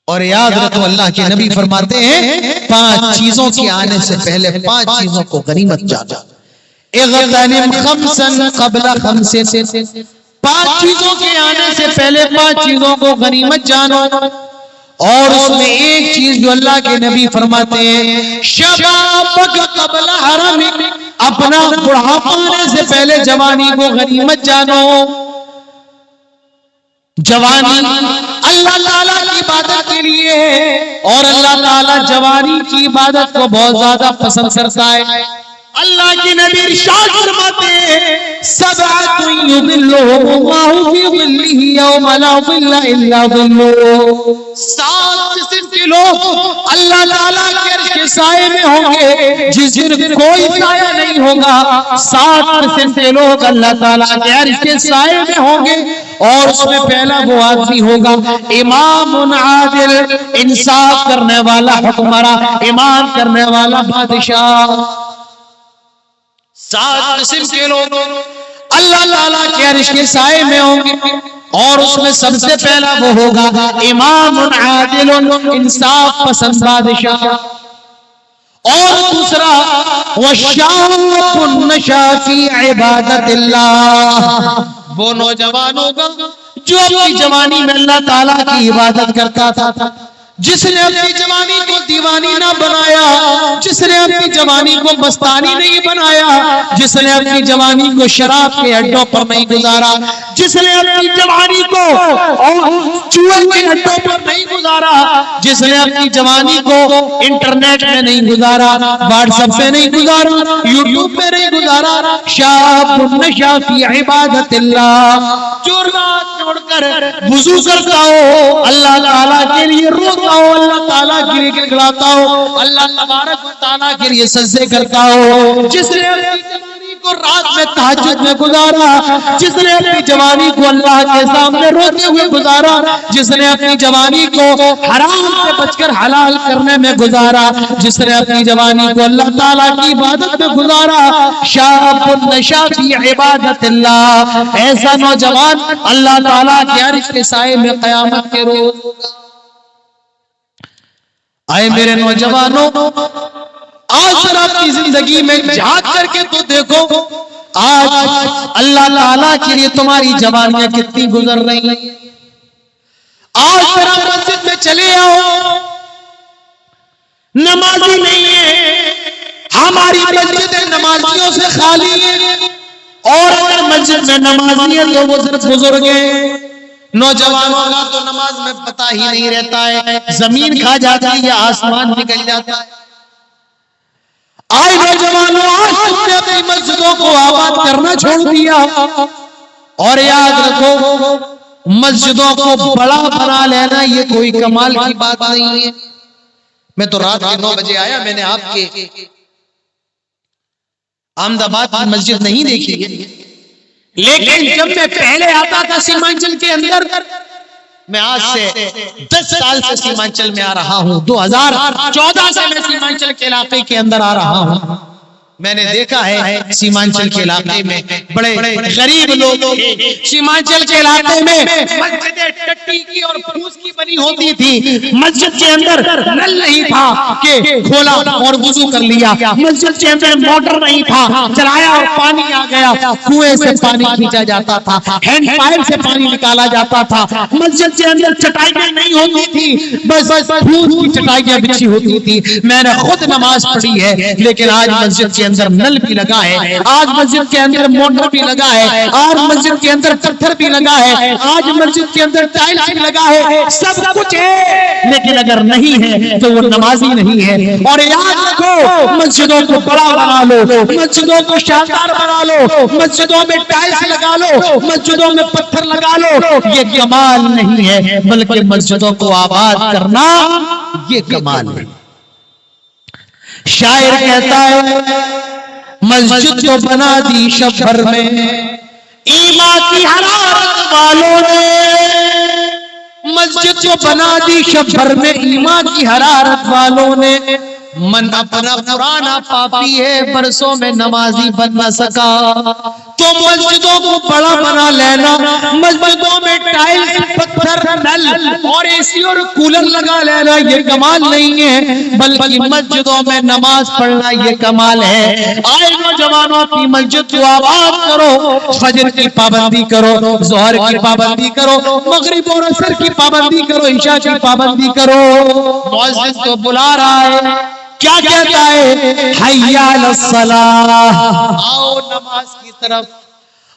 اور یاد رکھو اللہ کے نبی فرماتے ہیں 5 چیزوں کے آنے سے پہلے 5 چیزوں کو غنیمت جانا۔ اغتنم خمسا قبل خمس، 5 چیزوں کے آنے سے پہلے 5 چیزوں کو غنیمت جانو۔ اور اس میں ایک چیز جو اللہ کے نبی فرماتے ہیں، شبابک قبل حرمک، اپنا بڑھاپا آنے سے پہلے جوانی کو غنیمت جانو۔ جوانی اللہ تعالیٰ کی عبادت کے لیے ہے، اور اللہ تعالیٰ جوانی کی عبادت کو بہت زیادہ پسند کرتا ہے۔ اللہ کی نبی ارشاد فرماتے ہیں سبعۃ یظلھم اللہ فی ظلہ یوم لا ظل الا ظلہ، 7 قسم کے لوگ اللہ تعالیٰ کے عرش کے سائے میں ہوں گے جس دن کوئی سایہ نہیں ہوگا۔ 7 قسم کے لوگ اللہ تعالیٰ کے عرش کے سائے میں ہوں گے، اور اس میں پہلا وہ آدمی ہوگا امام عادل، انصاف کرنے والا حکمراں، ایمان کرنے والا بادشاہ۔ 7 قسم کے لوگ اللہ تعالیٰ کے عرش کے سائے میں ہوں گے، اور اس میں سب سے پہلا وہ ہوگا امام عادل، انصاف پسند بادشاہ۔ اور دوسرا وَشَابٌ نَشَأَ فِي عِبَادَةِ اللَّهِ، وہ نوجوان ہوگا جو اپنی جوانی میں اللہ تعالیٰ کی عبادت کرتا تھا، جس نے اپنی جوانی کو دیوانی نہ بنایا، جس نے اپنی جوانی کو مستانی نہیں بنایا، جس نے اپنی جوانی کو شراب کے اڈوں پر نہیں گزارا، جس نے اپنی جوانی کو جوا کے اڈوں پر نہیں گزارا، جس نے اپنی جوانی کو انٹرنیٹ میں نہیں گزارا، واٹس ایپ پہ نہیں گزارا، یوٹیوب پہ نہیں گزارا۔ شاب نشأ فی عبادت اللہ، جو رات چھوڑ کر وضو کرتا ہو، اللہ تعالیٰ کے لیے روتا ہو، اللہ تعالیٰ کے لیے گڑگڑاتا ہو، اللہ تبارک و تعالیٰ کے لیے سجدے کرتا ہو، جس نے اپنی جوانی کو رات میں تہجد میں گزارا، جس نے اپنی جوانی کو اللہ کے سامنے روتے ہوئے گزارا، جس نے اپنی جوانی کو حرام سے بچ کر حلال کرنے میں گزارا، جس نے اپنی جوانی کو اللہ تعالیٰ کی عبادت میں گزارا۔ شاب نشأ فی عبادت اللہ، ایسا نوجوان اللہ تعالیٰ کے عرش کے سائے میں قیامت کے روز ہوگا۔ آئے میرے نوجوانوں، آج ذرا اپنی زندگی میں جھانک کر کے تو دیکھو، آج اللہ تعالیٰ کے لیے تمہاری جوانیاں کتنی گزر رہی ہیں۔ آج ذرا مسجد میں چلے آؤ، نمازی نہیں ہے، ہماری مسجدیں نمازیوں سے خالی ہیں، اور اگر مسجد میں نمازی ہے تو وہ صرف بزرگ ہیں۔ نوجوانوں کا تو نماز میں پتہ ہی نہیں رہتا ہے، زمین کھا جاتی ہے یا آسمان نکل جاتا ہے۔ آئے نوجوانوں، آج تم نے اپنی مسجدوں کو آباد کرنا چھوڑ دیا، اور یاد رکھو مسجدوں کو بڑا بنا لینا یہ کوئی کمال کی بات نہیں ہے۔ میں تو رات کے 9 بجے آیا، میں نے آپ کے احمد آباد کی مسجد نہیں دیکھی ہے، لیکن جب میں پہلے آتا تھا سیمانچل کے اندر، میں آج سے 10 سال سے سیمانچل میں آ رہا ہوں، 2014 سے میں سیمانچل کے علاقے کے اندر آ رہا ہوں، میں نے دیکھا ہے سیمانچل کے علاقے میں بڑے غریب لوگ تھے۔ سیمانچل کے علاقے میں مسجدیں ٹٹی کی اور پھوس کی بنی ہوتی تھی، مسجد کے اندر نل نہیں تھا کہ کھولا اور وضو کر لیا، مسجد کے اندر موٹر نہیں تھا چلایا اور پانی آ گیا، کنویں سے پانی کھینچا جاتا تھا، ہینڈ پائپ سے پانی نکالا جاتا تھا، مسجد کے اندر چٹائیاں نہیں ہوتی تھی، بس پھوس کی چٹائیاں بچھی ہوتی تھی۔ میں نے خود نماز پڑھی ہے، لیکن آج مسجد کے اندر نل بھی لگا ہے، آج مسجد کے اندر موٹر بھی لگا ہے، آج مسجد کے اندر پتھر بھی لگا ہے، آج مسجد کے اندر ٹائلز بھی لگا ہے، سب کچھ ہے، لیکن اگر نہیں ہے تو وہ نمازی نہیں ہے۔ اور یاد رکھو، مسجدوں کو بڑا بنا لو، مسجدوں کو شاندار بنا لو، مسجدوں میں ٹائلز لگا لو، مسجدوں میں پتھر لگا لو، یہ کمال نہیں ہے، بلکہ مسجدوں کو آباد کرنا یہ کمال ہے۔ شاعر کہتا ہے مسجد کو بنا دی شب بھر میں ایمان کی حرارت والوں نے، مسجد کو بنا دی شب بھر میں ایمان کی حرارت والوں نے، من اپنا پرانا پاپی ہے برسوں میں نمازی بن نہ سکا، تو مسجدوں کو بڑا بنا لینا، مسجدوں میں ٹائلز، پتھر، نل اور اے سی اور کولر لگا لینا یہ کمال نہیں ہے، بلکہ مسجدوں میں نماز پڑھنا یہ کمال ہے۔ آئے نوجوانوں، اپنی مسجد کو آباد کرو، فجر کی پابندی کرو، ظہر کی پابندی کرو، مغرب اور عصر کی پابندی کرو، عشاء کی پابندی کرو۔ مؤذن تو بلا رہا ہے، کیا کہتا ہے؟ حی علی الصلاۃ، آؤ نماز کی طرف۔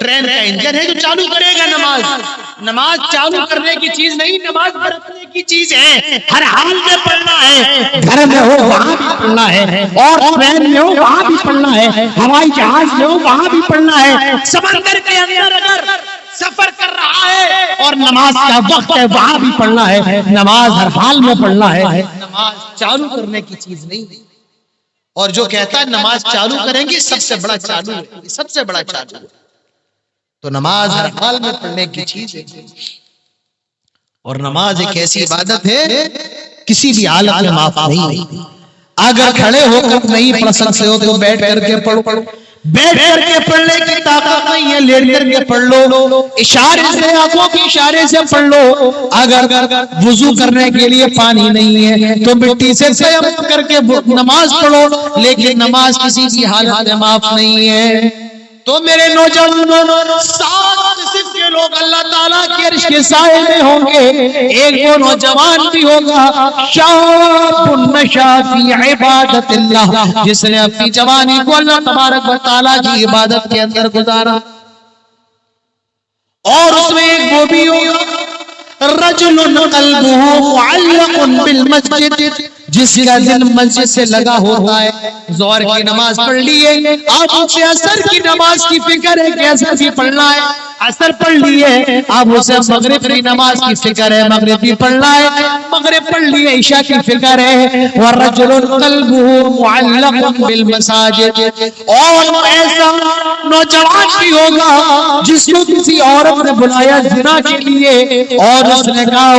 ٹرین کا انجن ہے جو چالو کرے گا نماز. نماز چالو کرنے کی چیز نہیں, نماز برتنے کی چیز ہے. ہر حال میں پڑھنا ہے, گھر میں ہو وہاں بھی پڑھنا ہے, اور ٹرین میں ہو وہاں بھی پڑھنا ہے, ہوائی جہاز میں ہو وہاں بھی پڑھنا ہے, سمندر کے اندر اگر سفر کر رہا ہے اور نماز کا وقت ہے وہاں بھی پڑھنا ہے. نماز ہر حال میں پڑھنا ہے, نماز چالو کرنے کی چیز نہیں. اور جو کہتا ہے نماز چالو کریں گے سب سے بڑا چالو ہے, سب سے بڑا چالو ہے. تو نماز ہر حال میں پڑھنے کی چیز ہے, اور نماز ایک ایسی عبادت ہے کسی بھی حالت میں معاف نہیں. اگر کھڑے ہو کر نہیں پڑھ سکتے ہو تو بیٹھ کر کے پڑھو, بیٹھ کر کے پڑھنے کی طاقت نہیں ہے لیٹ کر کے پڑھ لو, اشارے سے, آنکھوں کے اشارے سے پڑھ لو. اگر وضو کرنے کے لیے پانی نہیں ہے تو مٹی سے تیمم کر کے نماز پڑھو, لیکن نماز کسی بھی حالت میں معاف نہیں ہے. تو میرے نوجوانوں, 7 قسم کے لوگ اللہ تعالیٰ کے عرش کے سائے میں ہوں گے. ایک وہ نوجوان بھی ہوگا شاب نشا فی عبادت اللہ, جس نے اپنی جوانی کو اللہ تبارک و تعالیٰ کی عبادت کے اندر گزارا. اور اس میں ایک وہ بھی ہوگا رجل قلبہ معلق بالمسجد, جس کا دل مسجد سے لگا ہوتا ہے. ظہر کی نماز پڑھ لیے, اب اسے عصر کی نماز کی فکر ہے کہ عصر بھی پڑھنا ہے, عصر پڑھ لیے, اب اسے مغرب کی نماز کی فکر ہے, مغرب بھی پڑھنا ہے, مغرب پڑھ لیے, عشاء کی فکر ہے. ورجل قلبہ معلق بالمساجد, اور ایسا نوجوان بھی ہوگا جس کو کسی عورت نے بلایا زنا کے لیے اور اس نے کہا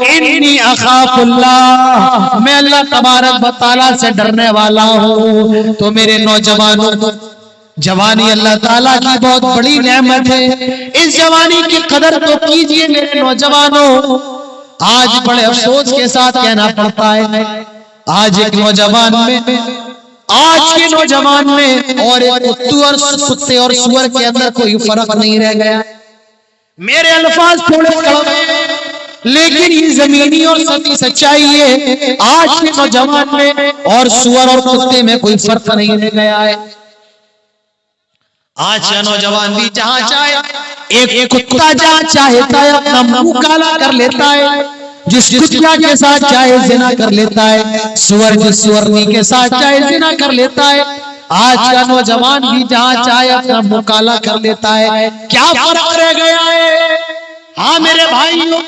انی اخاف اللہ, میں اللہ تبارک و تعالیٰ سے ڈرنے والا ہوں. تو میرے نوجوانوں, جوانی اللہ تعالیٰ کی بہت بڑی نعمت ہے, اس جوانی کی قدر تو کیجئے میرے نوجوانوں. آج بڑے افسوس کے ساتھ کہنا پڑتا ہے, آج ایک نوجوان میں, آج کے نوجوان میں اور کتے اور سور کے اندر کوئی فرق نہیں رہ گیا. میرے الفاظ تھوڑے کڑوے لیکن یہ زمینی اور سچی سچائی ہے, آج کے نوجوان میں اور سور اور کتے میں کوئی فرق نہیں رہ گیا ہے. آج کا نوجوان بھی جہاں چاہے, ایک کتا جہاں چاہتا ہے اپنا منہ کالا کر لیتا ہے, جس کتیا کے ساتھ چاہے زنا کر لیتا ہے, سور جس سورنی کے ساتھ چاہے زنا کر لیتا ہے. آج کا نوجوان بھی جہاں چاہے اپنا منہ کالا کر لیتا ہے. کیا فرق رہ گیا ہے؟ ہاں میرے بھائیوں,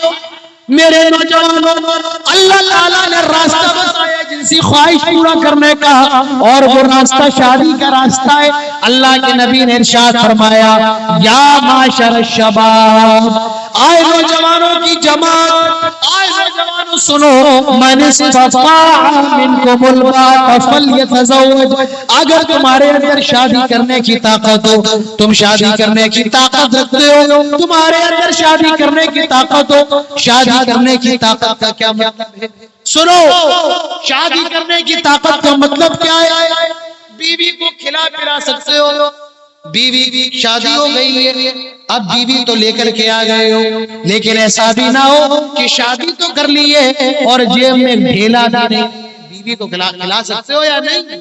میرے نوجوانوں, اللہ تعالیٰ نے راستہ بتایا جنسی خواہش پورا کرنے کا, اور وہ راستہ شادی کا راستہ ہے. اللہ کے نبی نے ارشاد فرمایا یا معاشر الشباب, آئے نوجوانوں کی جماعت, آئے نوجوانوں سنو, من استطاع منکم الباء فلیتزوج, اگر تمہارے اندر شادی کرنے کی طاقت ہو, تم شادی کرنے کی طاقت رکھتے ہو, تمہارے اندر شادی کرنے کی طاقت ہو. شادی کرنے کی طاقت کا کیا مطلب ہے؟ سنو, شادی کرنے کی طاقت کا مطلب کیا ہے؟ بیوی کو کھلا پلا سکتے ہو, بیوی شادی ہو گئی ہے, اب بیوی تو لے کر کے آ گئے ہو, لیکن ایسا بھی نہ ہو کہ شادی تو کر لی ہے اور جیب میں ڈھیلا بھی نہیں. بیوی کو کھلا سکتے ہو یا نہیں؟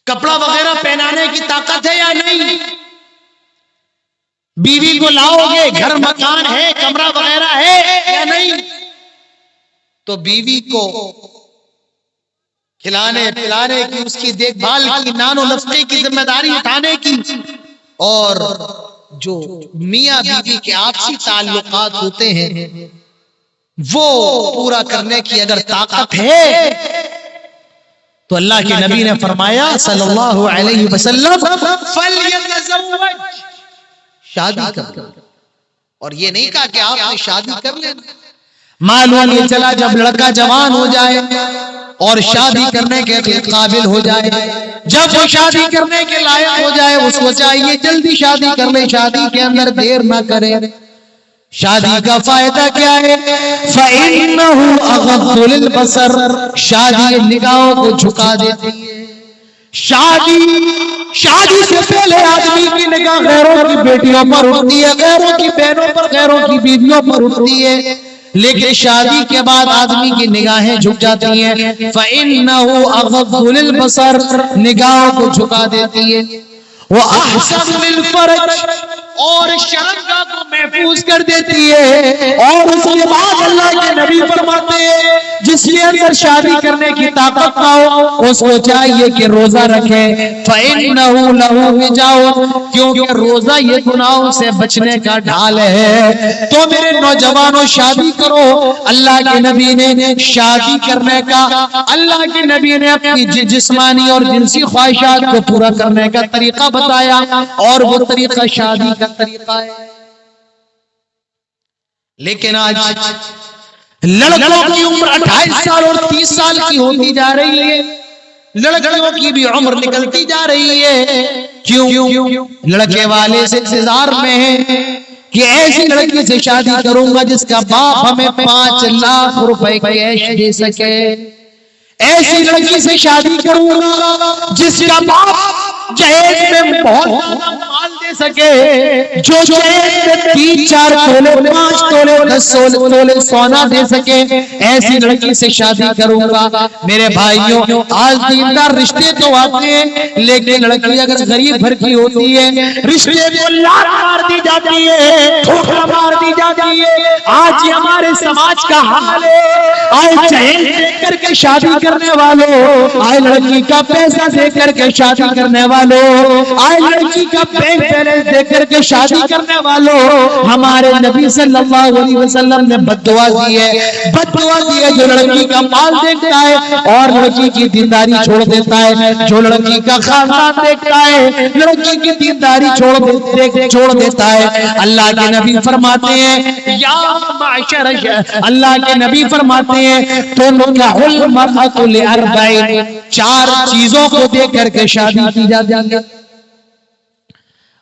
کپڑا وغیرہ پہنانے کی طاقت ہے یا نہیں؟ بیوی کو لاؤ گے, گھر مکان ہے, کمرہ وغیرہ ہے یا نہیں؟ تو بیوی کو کھلانے پلانے کی, اس کی دیکھ بھال کی, نان و نفقے کی ذمہ داری اٹھانے کی, اور جو میاں بیوی کے آپسی تعلقات ہوتے ہیں وہ پورا کرنے کی اگر طاقت ہے تو اللہ کے نبی نے فرمایا صلی اللہ علیہ وسلم فلیتزوج, شادی کر. اور یہ نہیں کہا کہ آپ نے شادی کر لیں. معلوم یہ چلا جب لڑکا جوان ہو جائے اور شادی کرنے کے قابل ہو جائے, جب وہ شادی کرنے کے لائق ہو جائے, اس کو چاہیے جلدی شادی کر لے, شادی کے اندر دیر نہ کرے. شادی کا فائدہ کیا ہے؟ فَإِنَّهُ أَغَضُّ لِلْبَصَرِ, شادی نگاہوں کو جھکا دیتی ہے. شادی سے پہلے آدمی کی نگاہ غیروں کی بیٹیوں پر اٹھتی ہے, غیروں کی بہنوں پر, غیروں کی بیویوں پر اٹھتی ہے, لیکن شادی کے بعد آدمی کی نگاہیں جھک جاتی ہیں. فَإِنَّهُ أَغَضُّ لِلْبَصَرِ, نگاہوں کو جھکا دیتی ہے. وَأَحْسَنُ لِلْفَرْجِ، اور شرمگاہ کو محفوظ کر دیتی ہے۔ اور اس کے بعد اللہ کے نبی فرماتے ہیں جس کے اندر شادی کرنے کی طاقت نہ ہو اس کو چاہیے کہ روزہ رکھے، فَإِنَّهُ لَهُ وِجَاءٌ، کیونکہ روزہ یہ گناہوں سے بچنے کا ڈھال ہے۔ تو میرے نوجوانوں شادی کرو۔ اللہ کے نبی نے شادی کرنے کا، اللہ کے نبی نے اپنی جسمانی اور جنسی خواہشات کو پورا کرنے کا طریقہ بتایا، اور وہ طریقہ شادی کا طریقہ ہے۔ لیکن آج لڑکوں کی عمر 28 سال اور 30 سال کی ہوتی جا رہی ہے، لڑکیوں کی بھی عمر نکلتی جا رہی ہے۔ کیوں؟ لڑکے والے سے انتظار میں ہیں کہ ایسی لڑکی سے شادی کروں گا جس کا باپ ہمیں 5 لاکھ روپے کیش دے سکے، ایسی لڑکی سے شادی کروں گا جس کا باپ جہیز میں بہت زیادہ مال دے سکے، جو جہیز میں 3 4 تولے 5 تولے 10 تولے سونا دے سکے، ایسی لڑکی سے شادی کروں گا۔ میرے بھائیوں آج دیندار رشتے تو آتے ہیں، لیکن لڑکی اگر غریب گھر کی ہوتی ہے رشتے کو لات مار دی جاتی ہے، ٹھوکر مار دی جاتی ہے۔ آج یہ ہمارے سماج کا حال ہے۔ آج جہیز دے کر کے شادی کرنے والوں، آج لڑکی کا پیسہ دے کر کے شادی کرنے والوں، آج لڑکی کا بینک بیلنس دے کر کے شادی کرنے والوں، ہمارے نبی صلی اللہ علیہ وسلم نے بد دعا دی ہے، بد دعا دی ہے جو لڑکی کا مال دیکھتا ہے اور لڑکی کی دینداری چھوڑ دیتا ہے، جو لڑکی کا خاندان دیکھتا ہے لڑکی کی دینداری چھوڑ دیتا ہے۔ اللہ کے نبی فرماتے ہیں یا معاشر، اللہ کے نبی فرماتے ہیں تنکح المرأة لأربع، 4 چیزوں کو دیکھ کر کے شادی کی جاتی ہے۔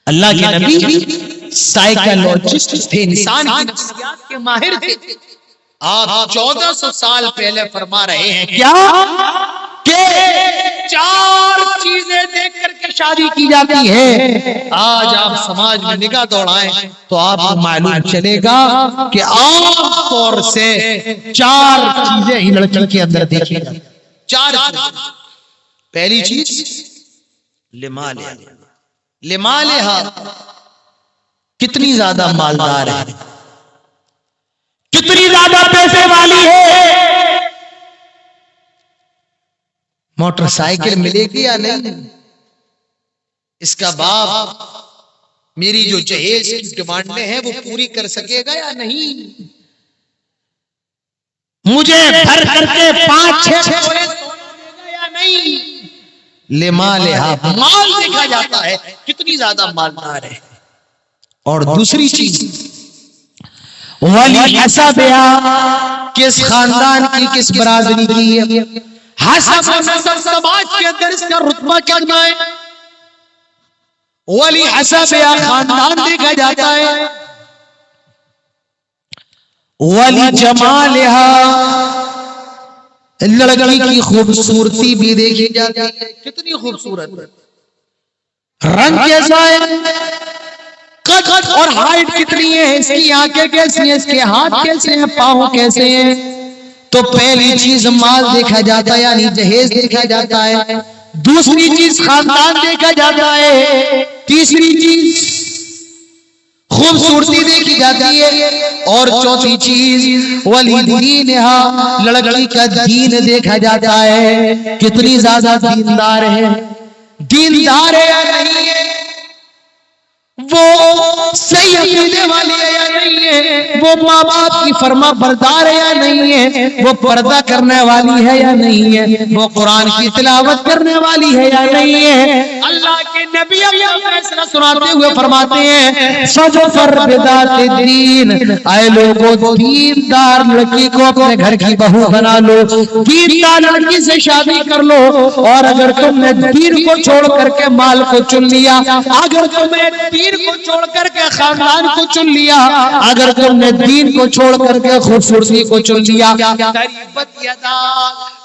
اللہ کے نبی سائیکالوجسٹ تھے، انسان کی نفسیات کے ماہر تھے۔ آپ 1400 سال پہلے فرما رہے ہیں کیا کہ 4 چیزیں دیکھ کر کے شادی کی جاتی ہے۔ آج آپ سماج میں نگاہ دوڑائیں تو آپ کو معلوم چلے گا کہ عام طور سے 4 چیزیں ہی لڑکی کے اندر دیکھی جاتی ہیں۔ 4 چیزیں۔ پہلی چیز لمالہا، کتنی زیادہ مالدار ہے، کتنی زیادہ پیسے والی ہے، موٹر سائیکل ملے گی یا نہیں، اس کا باپ میری جو جہیز کی ڈیمانڈیں ہیں وہ پوری کر سکے گا یا نہیں، مجھے بھر کر کے 5-6 تولے سونا دے گا یا نہیں۔ لمالہا، مال دیکھا جاتا ہے کتنی زیادہ مالدار ہے۔ اور دوسری چیز وَلِحَسَبِهَا، کس خاندان کی، کس برادری کی ہے، حسب نسب سماج کے اندر اس کا رتبہ کتنا ہے۔ وَلِحَسَبِهَا، خاندان دیکھا جاتا ہے۔ وَلِجَمَالِهَا، لڑکی کی خوبصورتی بھی دیکھی جاتی ہے، کتنی خوبصورت ہے، رنگ کیسا ہے، قد اور ہائٹ کتنی ہے، اس کی آنکھیں کیسی ہیں، اس کے ہاتھ کیسے ہیں، پاؤں کیسے ہیں۔ تو پہلی چیز مال دیکھا جاتا ہے یعنی جہیز دیکھا جاتا ہے، دوسری چیز خاندان دیکھا جاتا ہے، تیسری چیز خوبصورتی دیکھی جاتی ہے، اور چوتھی چیز وَلِدِينِهَا، لڑکی کا دین دیکھا جاتا ہے، کتنی زیادہ دیندار ہے، دیندار ہے یا نہیں ہے، وہ صحیح عقیدے والی ہے یا نہیں ہے، وہ ماں باپ کی فرما بردار ہے یا نہیں ہے، وہ پردہ کرنے والی ہے یا نہیں ہے، وہ قرآن کی تلاوت کرنے والی ہے یا نہیں ہے۔ اللہ کے نبی اپنا فیصلہ سناتے ہوئے فرماتے ہیں فَجْفَرْ بِذَاتِ الدِّینِ، اے لوگو دیندار لڑکی کو اپنے گھر کی بہو بنا لو، دیندار لڑکی سے شادی کر لو، اور اگر تم نے دین کو چھوڑ کر کے مال کو چن لیا، اگر تم نے دین کو چھوڑ کر کے خاندان کو چن لیا، اگر تم نے دین کو چھوڑ کر کے خوبصورتی کو چن لیا، تریبت یدا،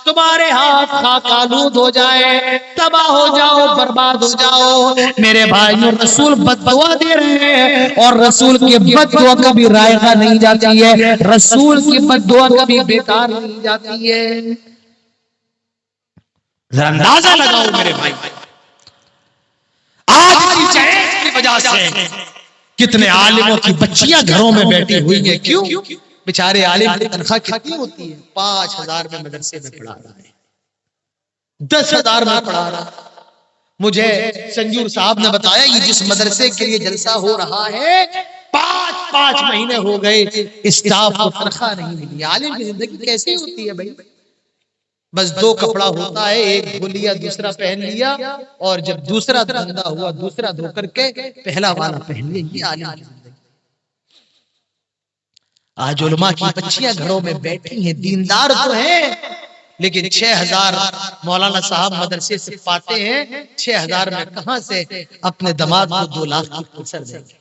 تمہارے ہاتھ خاک آلود ہو جائے، تباہ ہو جاؤ، برباد ہو جاؤ۔ میرے بھائیوں رسول بد دعا دے رہے ہیں، اور رسول کی بد دعا کبھی رائگاں نہیں جاتی ہے، رسول کی بد دعا کبھی بیکار نہیں جاتی ہے۔ ذرا اندازہ لگاؤ میرے بھائی، آج کی جہیز کی وجہ سے کتنے عالموں کی بچیاں گھروں میں بیٹھی ہوئی ہیں. کیوں؟ بیچارے عالم کی تنخواہ کتنی ہوتی ہے؟ 5,000 میں مدرسے میں پڑھا رہا ہے, 10,000 میں پڑھا رہا. مجھے سنجور صاحب نے بتایا یہ جس مدرسے کے لیے جلسہ ہو رہا ہے 5 مہینے ہو گئے اسٹاف کو تنخواہ نہیں ملی. عالم کی زندگی کیسی ہوتی ہے بھائی؟ بس 2 کپڑا ہوتا ہے, ایک دھو لیا دوسرا پہن لیا, اور جب دوسرا گندا ہوا دوسرا دھو کر کے پہلا والا پہن لیا. یہ عالم کی زندگی. آج علماء کی بچیاں گھروں میں بیٹھی ہیں, دیندار تو ہیں, لیکن 6,000 مولانا صاحب مدرسے سے پاتے ہیں. 6,000 میں کہاں سے اپنے دماغ کو 2 لاکھ کی قصر دیں گے؟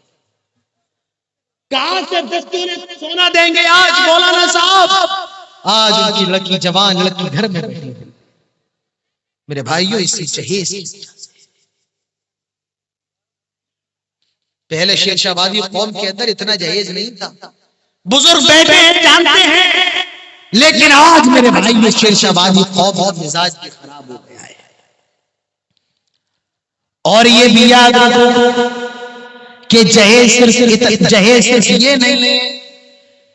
کہاں سے دستور سونا دیں گے آج مولانا صاحب؟ آج ان کی لڑکی جوان لڑکی گھر میں بیٹھی ہے. میرے بھائیوں اسی جہیز پہلے شیر شاہ وادی قوم کے اندر اتنا جہیز نہیں تھا. بزرگ بیٹھے ہیں جانتے ہیں, لیکن آج میرے بھائیوں شیر شاہ وادی قوم کا مزاج بھی خراب ہو گیا ہے. اور یہ بھی یاد رکھو کہ جہیز صرف یہ نہیں ہے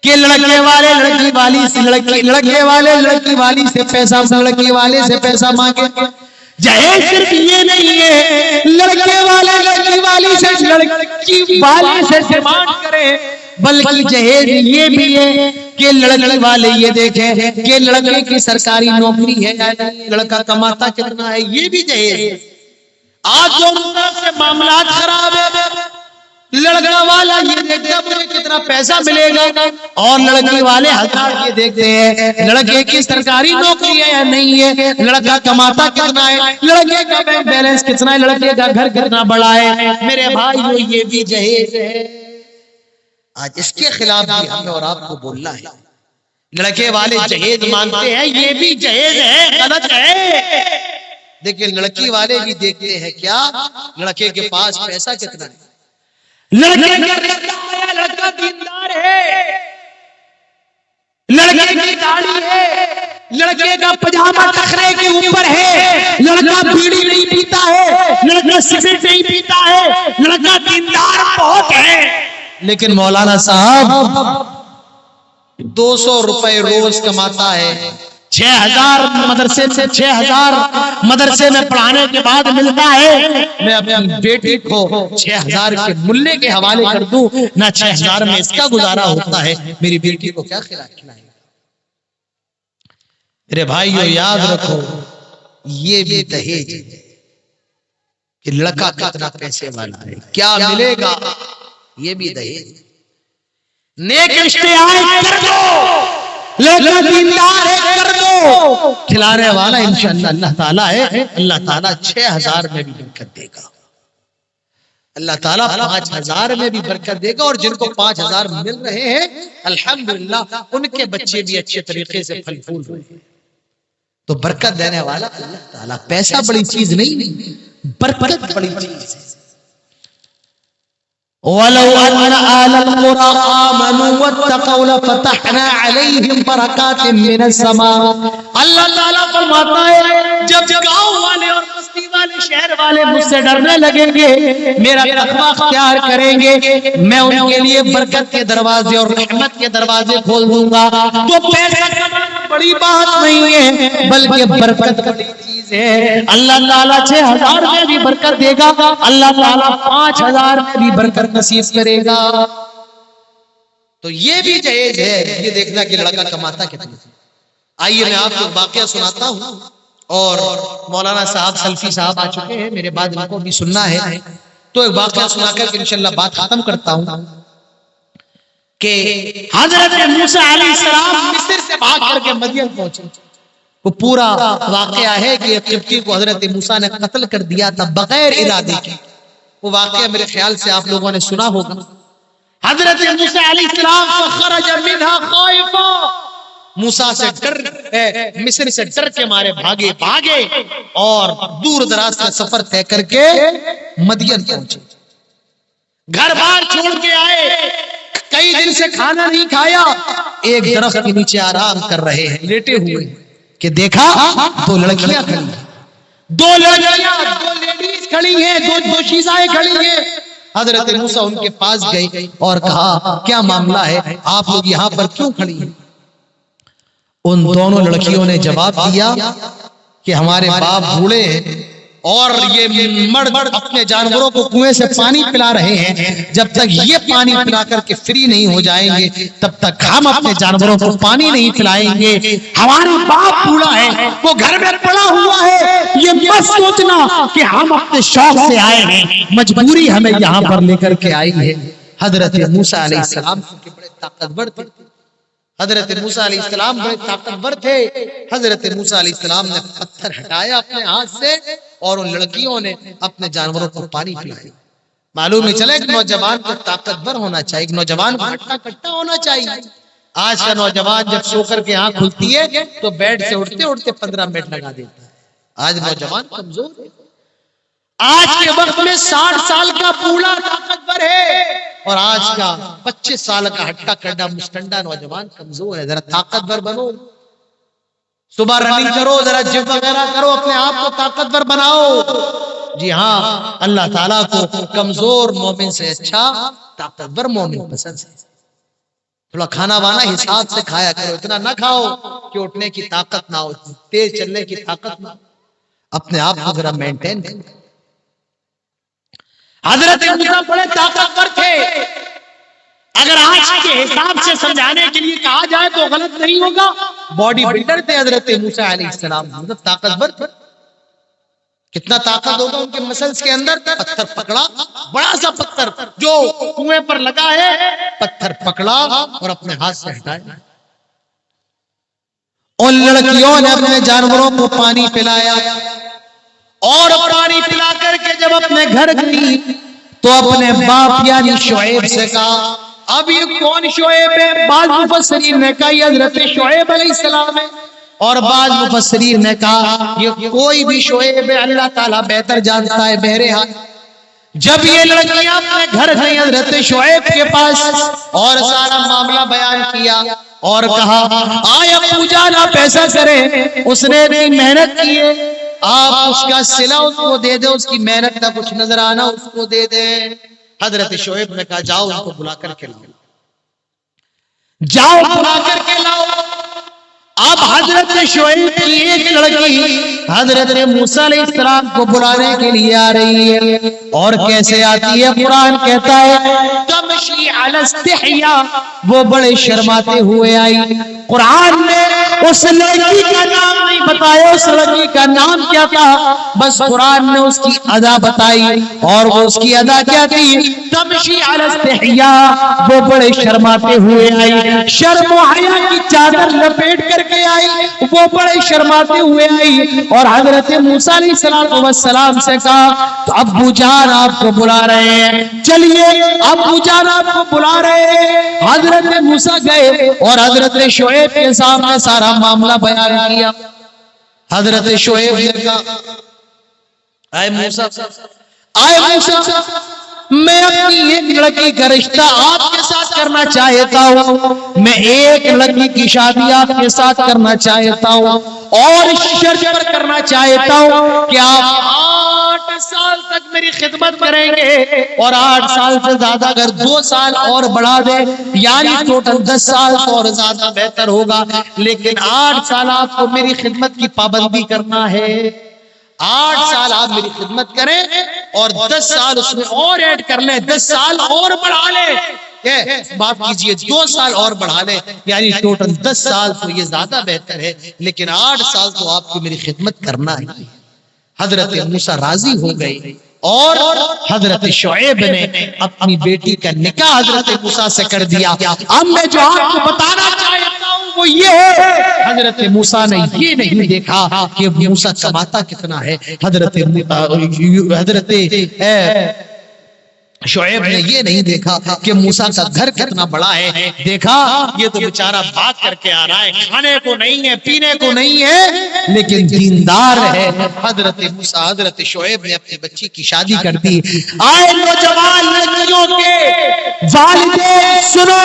کہ لڑکے والے لڑکی والی سے لڑکے والے لڑکی والی سے پیسہ لڑکی والے سے پیسہ مانگے. جہیز صرف یہ نہیں ہے لڑکے والے لڑکی والی سے لڑکی والے سے ڈیمانڈ کرے, بلکہ جہیز یہ بھی ہے کہ لڑکی والے یہ دیکھیں کہ لڑکے کی سرکاری نوکری ہے یا نہیں, لڑکا کماتا کتنا ہے, یہ بھی جہیز ہے. آج دونوں طرف سے معاملات خراب ہے. لڑکا والا یہ دیکھتا مجھے کتنا پیسہ ملے گا, اور لڑکی والے حضرات یہ دیکھتے ہیں لڑکے کی سرکاری نوکری ہے یا نہیں ہے, لڑکا کماتا کتنا ہے, لڑکے کا بینک بیلنس کتنا ہے, لڑکے کا گھر کتنا بڑا ہے. میرے بھائیو یہ بھی جہیز ہے. آج اس کے خلاف بھی ہمیں اور آپ کو بولنا ہے. لڑکے والے جہیز مانتے ہیں, یہ بھی جہیز ہے, غلط ہے. لیکن لڑکی والے بھی دیکھتے ہیں کیا لڑکے کے پاس پیسہ کتنا ہے, لڑکے کا لڑکا دیندار ہے, لڑکے کی داڑھی ہے, لڑکے کا پجامہ ٹخرے کے اوپر ہے, لڑکا بیڑی نہیں پیتا ہے, لڑکا سگریٹ نہیں پیتا ہے, لڑکا دیندار بہت ہے. لیکن مولانا صاحب 200 روپے روز کماتا ہے, 6,000 مدرسے میں پڑھانے کے بعد ملتا ہے. میں اپنی بیٹی کو 6,000 کے ملے کے حوالے کر دوں نہ 6,000 میں اس کا گزارا ہوتا ہے, میری بیٹی کو کیا کھلائے گا؟ میرے بھائیو یاد رکھو یہ بھی دہیج ہے کہ لڑکا کتنا پیسے والا ہے, کیا ملے گا, یہ بھی دہیج. نیک رشتے آئے کر دو, لڑکا دیندار ہے کر دو, کھلانے والا انشاءاللہ اللہ تعالیٰ ہے. اللہ تعالیٰ 6,000 میں بھی برکت دے گا, اللہ تعالیٰ 5,000 میں بھی برکت دے گا. اور جن کو 5,000 مل رہے ہیں الحمدللہ ان کے بچے بھی اچھے طریقے سے پھل پھول رہے ہیں. تو برکت دینے والا اللہ تعالیٰ. پیسہ بڑی چیز نہیں, برکت بڑی چیز ہے. وَلَوْ أَنَّ أَهْلَ الْقُرَىٰ آمَنُوا وَاتَّقَوْا لَفَتَحْنَا عَلَيْهِمْ بَرَكَاتٍ مِّنَ السَّمَاءِ. اللہ تعالیٰ فرماتا ہے جب گاؤں والے اور بستی والے شہر والے مجھ سے ڈرنے لگیں گے, میرا تقویٰ اختیار کریں گے, میں ان کے لیے برکت کے دروازے اور رحمت کے دروازے کھول دوں گا. تو پیسہ کمانا بڑی بات نہیں ہے بلکہ برکت بڑی چیز ہے. اللہ تعالیٰ 6,000 میں بھی برکت دے گا, اللہ تعالیٰ 5,000 میں بھی برکت نصیب کرے گا. تو یہ بھی جائز ہے یہ دیکھنا کہ لڑکا کماتا کتنا. آئیے میں آپ کو واقعہ سناتا ہوں, اور مولانا صاحب سلفی صاحب آ چکے ہیں, میرے بعد ان کو بھی سننا ہے, تو ایک واقعہ سنا کر کے انشاءاللہ بات ختم کرتا ہوں. کہ حضرت موسیٰ علیہ السلام مصر سے بھاگ کر کے مدین پہنچے. وہ پورا واقعہ ہے کہ قبطی کو حضرت موسیٰ نے قتل کر دیا تھا بغیر ارادے کے. وہ واقعہ میرے خیال سے آپ لوگوں نے سنا ہوگا. حضرت موسیٰ علیہ السلام فخرج منها خائفا, موسیٰ سے مصر سے ڈر کے مارے بھاگے اور دور دراز کا سفر طے کر کے مدین پہنچے. گھر بار چھوڑ کے آئے, کئی دن سے کھانا نہیں کھایا, ایک درخت کے نیچے آرام کر رہے ہیں لیٹے ہوئے, کہ دیکھا تو لڑکیاں کھڑی ہیں. دو لڑکیاں، دو لیڈیز کھڑی ہیں، دو شیزائیں کھڑی ہیں. حضرت موسیٰ ان کے پاس گئے اور کہا کیا معاملہ ہے، آپ لوگ یہاں پر کیوں کھڑی ہیں؟ ان دونوں لڑکیوں نے جواب دیا کہ ہمارے باپ بوڑھے ہیں اور یہ مرد اپنے جانوروں کو کنویں سے پانی پلا رہے ہیں، جب تک یہ پانی پلا کر کے فری نہیں ہو جائیں گے تب تک ہم اپنے جانوروں کو پانی نہیں پلائیں گے. ہمارا باپ بوڑھا ہے، وہ گھر میں پڑا ہوا ہے، یہ مت سوچنا کہ ہم اپنے شوق سے آئے ہیں، مجبوری ہمیں یہاں پر لے کر کے آئی ہے. حضرت موسیٰ علیہ السلام کے بڑے طاقتور تھے. حضرت موسیٰ علیہ السلام بڑے طاقتور تھے. حضرت موسیٰ علیہ السلام نے پتھر ہٹایا اپنے ہاتھ سے اور ان لڑکیوں نے اپنے جانوروں کو پانی پلایا. معلوم ہی چلے ایک نوجوان کو طاقتور ہونا چاہیے، ایک نوجوان کو ہٹا کٹا ہونا چاہیے. آج کا نوجوان جب سو کر کے آنکھ کھلتی ہے تو بیڈ سے اٹھتے اٹھتے 15 منٹ لگا دیتا ہے. آج نوجوان کمزور ہے. آج کے وقت میں 60 سال کا بوڑھا طاقتور ہے اور آج کا 25 سال کا ہٹا کٹا مستنڈا نوجوان کمزور ہے. ذرا طاقتور بنو، صبح رننگ کرو، ذرا جم وغیرہ کرو، اپنے آپ کو طاقتور بناؤ. جی ہاں، اللہ تعالیٰ کو کمزور مومن سے اچھا طاقتور مومن پسند ہے. تھوڑا کھانا وانا حساب سے کھایا کرو، اتنا نہ کھاؤ کہ اٹھنے کی طاقت نہ ہو، تیز چلنے کی طاقت نہ ہو. اپنے آپ کو ذرا مینٹین کرو. حضرت موسیٰ بڑے طاقتور تھے. اگر آج کے حساب سے سمجھانے کے لیے کہا جائے تو غلط نہیں ہوگا. باڈی بلڈر تھے حضرت موسیٰ علیہ السلام، مطلب طاقتور تھے. کتنا طاقت ہوگا ان کے مسلز کے اندر. پتھر پکڑا، بڑا سا پتھر جو کنویں پر لگا ہے، پتھر پکڑا اور اپنے ہاتھ سے ہٹایا. ان لڑکیوں نے اپنے جانوروں کو پانی پلایا اور پانی پلا کر کے جب اپنے گھر گئی تو اپنے باپ یعنی شعیب سے کہا. اب یہ کون شعیب ہے؟ بعض مفسرین نے کہا یہ حضرت شعیب علیہ السلام ہے اور بعض مفسرین نے کہا یہ کوئی بھی شعیب ہے، اللہ تعالیٰ بہتر جانتا ہے. بہرحال جب یہ لڑکیاں اپنے گھر گئی حضرت شعیب کے پاس اور سارا معاملہ بیان کیا اور کہا آیا ابو جان آپ ایسا کریں، اس نے اتنی محنت کی ہے، آپ اس کا صلہ اس کو دے دے، اس کی محنت کا کچھ نظر آنا اس کو دے دے. حضرت شعیب نے کہا جاؤ ان کو بلا کر کے لاؤ، جاؤ بلا کر کے لاؤ. اب حضرت شعیب کی ایک لڑکی حضرت موسیٰ علیہ السلام کو بلانے کے لیے آ رہی ہے اور کیسے آتی ہے؟ قرآن کہتا ہے تمشی علی استحیاء، وہ بڑے شرماتے ہوئے آئی. قرآن نے اس لڑکی کا نام نہیں بتایا، اس لڑکی کا نام کیا تھا، بس قرآن نے اس کی ادا بتائی اور وہ اس کی ادا کیا تھی؟ تمشی علی استحیاء، وہ بڑے شرماتے ہوئے آئی، شرم و حیا کی چادر لپیٹ کر کے آئی، وہ بڑے شرماتے ہوئے آئی اور حضرت موسیٰ علیہ السلام سے کہا تو ابو جان آپ کو بلا رہے ہیں، چلیے ابو جان آپ کو بلا رہے ہیں. حضرت موسیٰ گئے اور حضرت شعیب کے سامنے سارا معاملہ بیان کیا. حضرت شعیب نے کہا اے موسیٰ میں اپنی ایک لڑکی کا رشتہ آپ کے ساتھ کرنا چاہتا ہوں، میں ایک لڑکی کی شادی آپ کے ساتھ کرنا چاہتا ہوں اور شرط پر کرنا چاہتا ہوں کہ آپ 8 سال تک میری خدمت کریں گے اور 8 سال سے زیادہ اگر 2 سال اور بڑھا دے یعنی ٹوٹل 10 سال اور زیادہ بہتر ہوگا، لیکن 8 سال آپ کو میری خدمت کی پابندی کرنا ہے. 8 سال آپ میری خدمت کریں اور 10 سال اس میں اور ایڈ کر لیں، 10 سال اور بڑھا لیں، معاف کیجئے 2 سال اور بڑھا لیں، یعنی ٹوٹل 10 سال تو یہ زیادہ بہتر ہے، لیکن 8 سال تو آپ کو میری خدمت کرنا ہے. حضرت موسیٰ راضی ہو گئی اور حضرت شعیب نے اپنی بیٹی کا نکاح حضرت موسیٰ سے کر دیا. اب میں جو آپ کو بتانا چاہتا ہوں وہ یہ ہے حضرت موسیٰ نے یہ نہیں دیکھا کہ موسیٰ کماتا کتنا ہے، حضرت شعیب نے یہ نہیں دیکھا کہ موسیٰ کا گھر کتنا بڑا ہے، دیکھا یہ تو بیچارہ بات کر کے آ رہا ہے، کھانے کو نہیں ہے، پینے کو نہیں ہے، لیکن دیندار ہے. حضرت موسیٰ حضرت شعیب نے اپنی بچی کی شادی کر دی. آئے نوجوان لڑکیوں کے والدین سنو،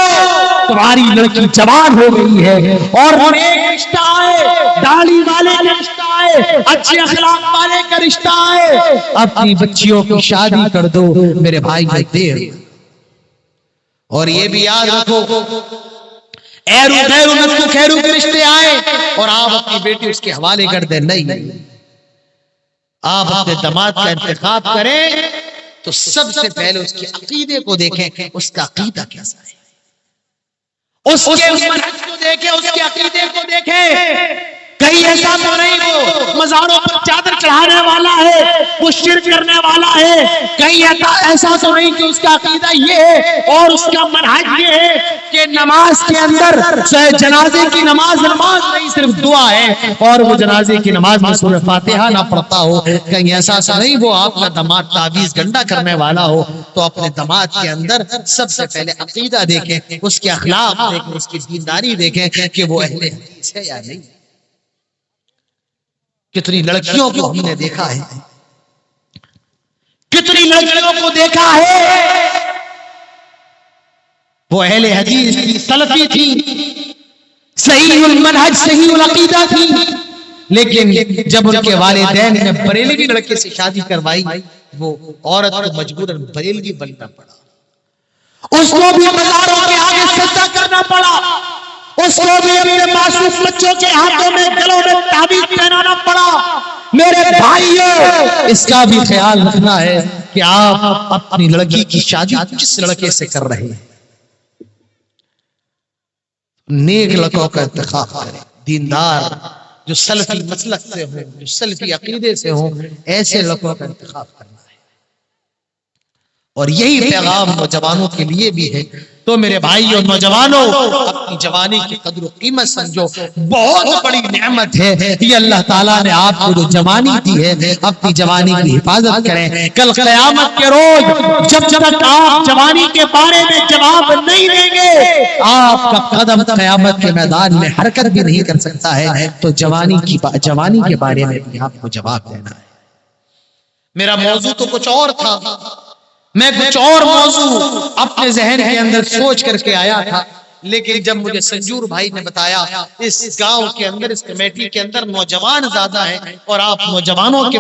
تمہاری لڑکی جوان ہو گئی ہے اور ایک رشتہ آئے، داڑھی والے رشتہ آئے، ہے، اچھے اخلاق والے کا رشتہ ہے، اپنی بچیوں کی شادی کر دو میرے بھائی دیر۔ اور یہ بھی یاد رکھو، ایرو خیرو نتو خیرو کے رشتے آئے اور آپ اپنی بیٹی اس کے حوالے کر دیں، نہیں، آپ اپنے داماد کا انتخاب کریں تو سب سے پہلے اس کے عقیدے کو دیکھیں، اس کا عقیدہ کیسا ہے، اس کے منہج کو دیکھیں، اس کے عقیدے کو دیکھیں۔ کہیں ایسا تو نہیں وہ مزاروں پر چادر چڑھانے والا ہے، وہ شرک کرنے والا ہے، کہیں ایسا تو نہیں کہ اس کا عقیدہ یہ ہے اور اس کا منہج یہ ہے کہ نماز کے اندر جنازے کی نماز نہیں صرف دعا ہے اور وہ جنازے کی نماز میں سورہ فاتحہ نہ پڑھتا ہو، کہیں ایسا تو نہیں وہ آپ کا داماد تعویذ گنڈا کرنے والا ہو۔ تو اپنے داماد کے اندر سب سے پہلے عقیدہ دیکھیں، اس کے اخلاق دیکھیں، اس کی دینداری دیکھیں کہ وہ اہل حدیث ہے یا نہیں۔ کتنی لڑکیوں کو ہم نے دیکھا ہے، کتنی لڑکیوں کو دیکھا ہے وہ اہل حدیث کی، سلفی تھی، صحیح المنہج صحیح العقیدہ تھی، لیکن جب ان کے والدین نے بریلوی لڑکے سے شادی کروائی وہ عورت کو مجبوراً بریلوی بننا پڑا، اس کو بھی مزاروں کے آگے سجدہ کرنا پڑا، اس کو بھی اپنے معصوم بچوں کے ہاتھوں میں گلوں میں تعبیذ پہنانا پڑا۔ میرے بھائیوں، اس کا بھی خیال رکھنا ہے کہ آپ اپنی لڑکی کی شادی کس لڑکے سے کر رہے ہیں، نیک لڑکوں کا انتخاب کریں، دیندار، جو سلفی مسلک سے ہوں، جو سلفی عقیدے سے ہوں، ایسے لڑکوں کا انتخاب کرنا ہے۔ اور یہی پیغام نوجوانوں کے لیے بھی ہے۔ تو میرے بھائیو نوجوانوں، اپنی جوانی کی قدر و قیمت سمجھو، بہت بڑی نعمت ہے یہ اللہ تعالیٰ نے آپ کو جو جوانی دی ہے، اپنی جوانی کی حفاظت کریں۔ کل قیامت کے روز جب تک آپ جوانی کے بارے میں جواب نہیں دیں گے، آپ کا قدم قیامت کے میدان میں حرکت بھی نہیں کر سکتا ہے۔ تو جوانی کے بارے میں بھی آپ کو جواب دینا ہے۔ میرا موضوع تو کچھ اور تھا، میں کچھ اور موضوع اپنے ذہن کے اندر سوچ کر کے آیا تھا، لیکن جب مجھے سنجور بھائی نے بتایا اس گاؤں کے اندر، اس کمیٹی کے اندر نوجوان زیادہ ہیں اور آپ نوجوانوں کے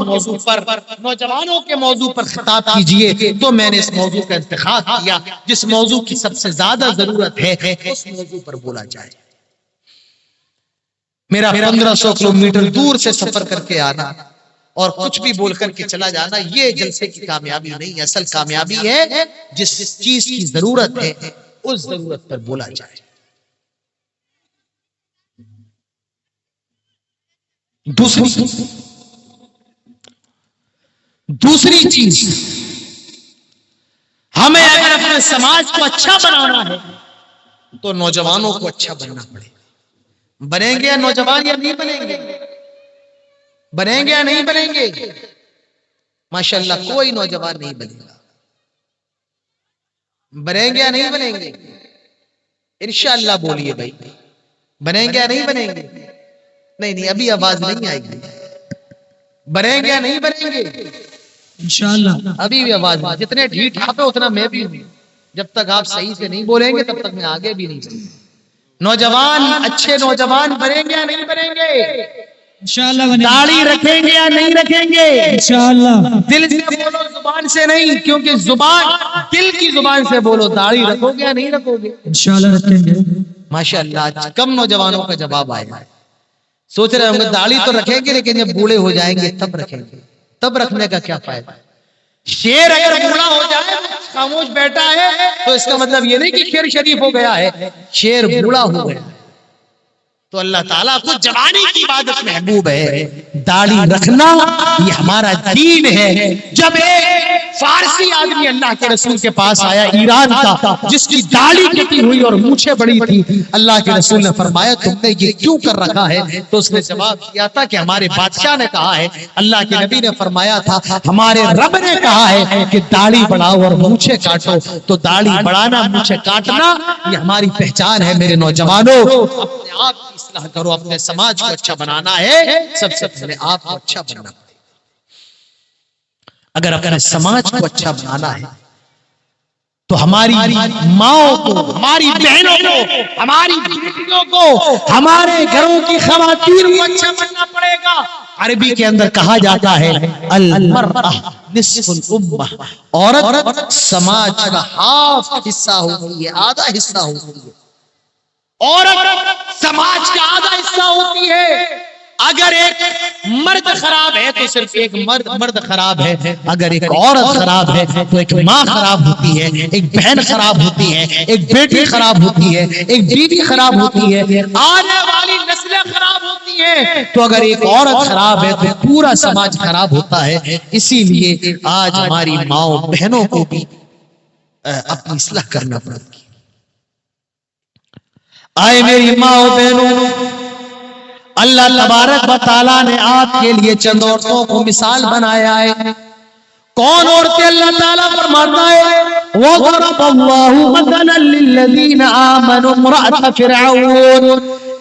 موضوع پر خطاب کیجئے، تو میں نے اس موضوع کا انتخاب کیا جس موضوع کی سب سے زیادہ ضرورت ہے، اس موضوع پر بولا جائے۔ میرا 1500 کلومیٹر دور سے سفر کر کے آنا اور کچھ بھی بول کر کے چلا جانا، یہ جلسے کی کامیابی نہیں، اصل کامیابی ہے جس چیز کی ضرورت ہے اس ضرورت پر بولا جائے۔ دوسری چیز، ہمیں اگر اپنے سماج کو اچھا بنانا ہے تو نوجوانوں کو اچھا بننا پڑے گا۔ بنیں گے یا نوجوان یا نہیں بنیں گے؟ بنیں گے یا نہیں بنیں گے؟ ماشاءاللہ کوئی نوجوان نہیں بنے گا۔ بنیں گے یا نہیں بنیں گے؟ انشاءاللہ بولیے بھائی، بنیں گے یا نہیں بنیں گے؟ نہیں ابھی آواز نہیں آئے گی۔ بنیں گے یا نہیں بنیں گے؟ انشاءاللہ ابھی بھی آواز نہیں۔ جتنے ڈھیٹ آپ ہیں اتنا میں بھی ہوں۔ جب تک آپ صحیح سے نہیں بولیں گے تب تک میں آگے بھی نہیں بولوں گا۔ نوجوان اچھے نوجوان بنیں گے یا نہیں بنیں گے؟ انشاءاللہ داڑھی رکھیں گے یا نہیں رکھیں گے؟ انشاءاللہ دل سے بولو، زبان سے نہیں، کیونکہ زبان دل کی زبان سے بولو۔ داڑھی رکھو گے یا نہیں رکھو گے؟ انشاءاللہ رکھیں گے۔ ماشاءاللہ کم نوجوانوں کا جواب آئے گا۔ سوچ رہے ہوں گے داڑھی تو رکھیں گے لیکن جب بوڑھے ہو جائیں گے تب رکھیں گے۔ تب رکھنے کا کیا فائدہ؟ شیر اگر بوڑھا ہو جائے خاموش بیٹھا ہے تو اس کا مطلب یہ نہیں کہ شیر شریف ہو گیا ہے، شیر بوڑھا ہو گیا۔ تو اللہ تعالیٰ کو جوانی کی عبادت محبوب ہے، داڑھی رکھنا یہ ہمارا دین ہے۔ جب ایک فارسی آدمی اللہ کے رسول کے پاس آیا ایران کا، جس کی داڑھی کٹی ہوئی اور مونچھیں بڑی تھی، اللہ کے رسول نے فرمایا تم نے یہ کیوں کر رکھا ہے؟ تو اس نے جواب دیا تھا کہ ہمارے بادشاہ نے کہا ہے، اللہ کے نبی نے فرمایا تھا ہمارے رب نے کہا ہے کہ داڑھی بڑھاؤ اور مونچھیں کاٹو۔ تو داڑھی بڑھانا مونچھیں کاٹنا یہ ہماری پہچان ہے۔ میرے نوجوانوں اپنے آپ کی اصلاح کرو، اپنے سماج کو اچھا بنانا ہے، سب سے پہلے آپ کو اچھا بننا پڑے۔ اگر اپنے سماج کو اچھا بنانا ہے تو ہماری ماؤں کو، ہماری بہنوں کو، ہماری بیٹیوں کو، ہمارے گھروں کی خواتین کو اچھا بننا پڑے گا۔ عربی کے اندر کہا جاتا ہے المرأہ نصف الامہ، عورت سماج کا ہاف حصہ ہوتی ہے، آدھا حصہ ہوتی ہے، عورت سماج کا آدھا حصہ ہوتی ہے۔ اگر ایک مرد خراب ہے تو صرف ایک مرد خراب ہے، اگر ایک عورت خراب ہے تو ایک ماں خراب ہوتی ہے، ایک بہن خراب ہوتی ہے، ایک بیٹی خراب ہوتی ہے، ایک بیوی خراب ہوتی ہے، آنے والی نسلیں خراب ہوتی ہیں۔ تو اگر ایک عورت خراب ہے تو پورا سماج خراب ہوتا ہے۔ اسی لیے آج ہماری ماؤں بہنوں کو بھی اپنی اصلاح کرنا پڑتی ہے۔ آئے میری ماؤں بہنوں، اللہ تبارک و تعالیٰ نے آپ کے لیے چند عورتوں کو مثال بنایا ہے۔ کون عورتیں؟ اللہ تعالیٰ فرماتا ہے وَضَرَبَ اللَّهُ مَثَلًا لِّلَّذِينَ آمَنُوا امْرَأَتَ فِرْعَوْنَ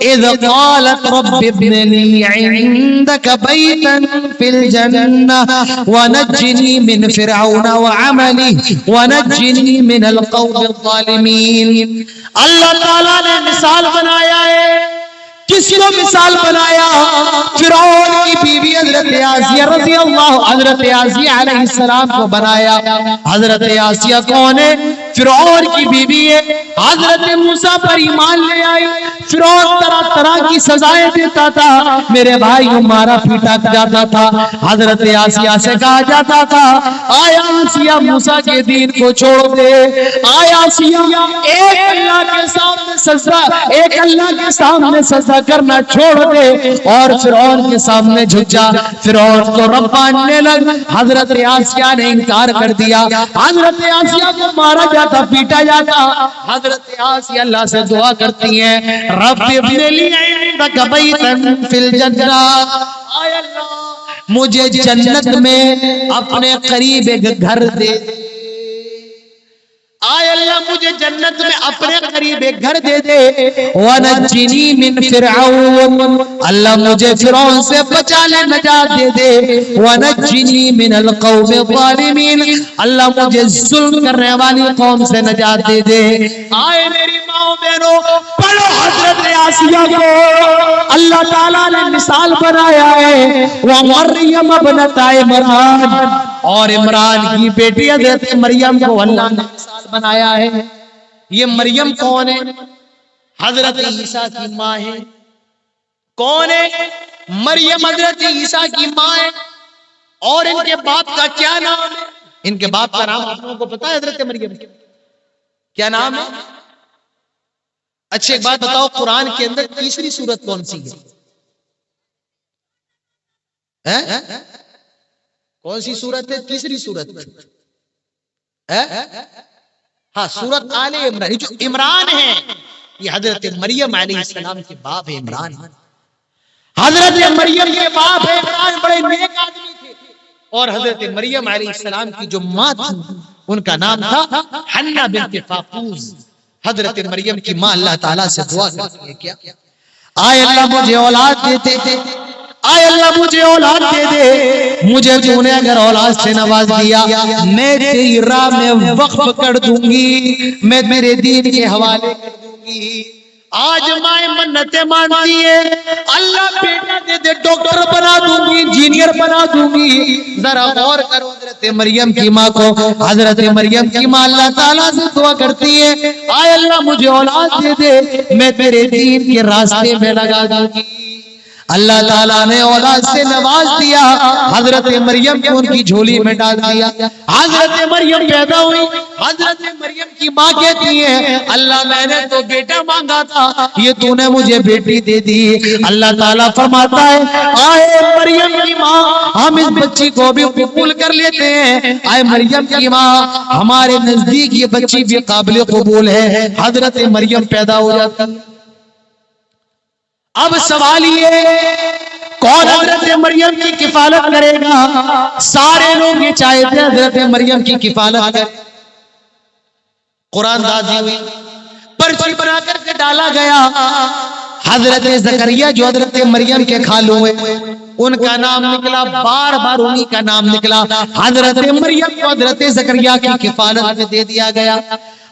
إِذْ قَالَتْ رَبِّ ابْنِ لِي عِندَكَ بَيْتًا فِي الْجَنَّةِ وَنَجِّنِي مِنْ فِرْعَوْنَ وَعَمَلِهِ وَنَجِّنِي مِنَ الْقَوْمِ الظَّالِمِينَ۔ اللہ تعالیٰ نے مثال بنایا ہے۔ کس کو مثال بنایا؟ فرعون کی بیوی حضرت آسیہ رضی اللہ، حضرت آسیہ علیہ السلام کو بنایا۔ حضرت آسیہ کون ہے؟ فرعون کی بیوی ہے۔ حضرت موسیٰ پر ایمان لے آئی۔ فرعون طرح طرح کی سزائیں دیتا تھا، میرے بھائی مارا پیٹا جاتا تھا۔ حضرت آسیہ سے کہا جاتا تھا آیا آسیہ موسیٰ کے دین کو چھوڑ دے، آیا آسیہ ایک اللہ کے سامنے سجدہ، ایک اللہ کے سامنے سجدہ کرنا چھوڑ دے، اور فرعون کے سامنے جھک جا۔ فرعون کو رب ماننے لگ، حضرت آسیہ نے انکار کر دیا۔ حضرت آسیہ کو مارا جاتا، پیٹا جاتا۔ حضرت آسیہ اللہ سے دعا کرتی ہیں رب ابن لی عندک بیتا فی الجنہ، آئے اللہ مجھے جنت میں اپنے قریب ایک گھر دے، آئے اللہ مجھے جنت میں اپنے قریب ایک گھر دے دے۔ وَنَجِّنِي مِنْ فِرْعَوْنَ، اللہ مجھے فرعون سے بچا لے، نجات دے دے۔ وَنَجِّنِي مِنَ الْقَوْمِ الظَّالِمِينَ، اللہ مجھے ظلم کرنے والی قوم سے نجات دے دے۔ آئے میری ماں بہنوں، پڑھو حضرت آسیہ کو اللہ تعالیٰ نے مثال بنایا ہے۔ وَمَرْيَمَ ابْنَتَ عِمْرَانَ، اور عمران کی بیٹی حضرت مریم کو اللہ نے مثال بنایا ہے۔ یہ مریم کون ہے؟ حضرت عیسیٰ کی ماں ہے۔ کون ہے؟ مریم حضرت عیسیٰ کی ماں ہے۔ اور ان کے باپ کا کیا نام ہے؟ ان کے باپ کا نام آپ لوگوں کو پتا ہے؟ حضرت مریم کیا نام ہے؟ اچھا ایک بات بتاؤ، قرآن کے اندر تیسری سورت کون سی ہے؟ کون سی سورت ہے تیسری سورت؟ ہاں سورت آل عمران۔ جو عمران ہے یہ حضرت مریم علیہ السلام کے باپ ہے عمران۔ حضرت مریم کے باپ ہے عمران، بڑے نیک آدمی تھے، اور حضرت مریم علیہ السلام کی جو ماں تھی ان کا نام تھا حنہ بنت فاقوس۔ حضرت مریم کی ماں اللہ تعالیٰ سے دعا کرتی ہے کیا؟ آئے اللہ مجھے اولاد دے دے، آئے اللہ مجھے اولاد دے دے، مجھے تو نے اگر اولاد سے نواز دیا میں تیری راہ میں وقف کر دوں گی، میں میرے دین کے حوالے کر دوں گی۔ آج مائیں منتیں مانتی ہے اللہ بیٹا دے دے، ڈاکٹر بنا دوں گی، انجینئر بنا دوں گی۔ ذرا غور کرو حضرت مریم کی ماں کو۔ حضرت مریم کی ماں اللہ تعالیٰ سے دعا کرتی ہے آئے اللہ مجھے اولاد دے دے، میں تیرے دین کے راستے میں لگا دوں گی۔ اللہ تعالیٰ نے اولاد سے نواز دیا، حضرت مریم کو ان کی جھولی میں ڈال دیا۔ حضرت مریم پیدا ہوئی، حضرت مریم کی ماں کہتی ہے اللہ میں نے تو بیٹا مانگا تھا، یہ تو نے مجھے بیٹی دے دی۔ اللہ تعالیٰ فرماتا ہے آئے مریم کی ماں ہم اس بچی کو بھی قبول کر لیتے ہیں، آئے مریم کی ماں ہمارے نزدیک یہ بچی بھی قابل قبول ہے۔ حضرت مریم پیدا ہو جاتی۔ اب سوال یہ کون حضرت مریم کی کفالت کرے گا؟ سارے لوگ یہ چاہتے ہیں حضرت مریم کی کفالت کرے۔ قرآن دادی ہوئی، پرچی بنا کر کے ڈالا گیا۔ حضرت زکریا جو حضرت مریم کے خالو ہوئے ان کا نام نکلا، بار بار انہی کا نام نکلا۔ حضرت مریم کو حضرت زکریا کی کفالت میں دے دیا گیا۔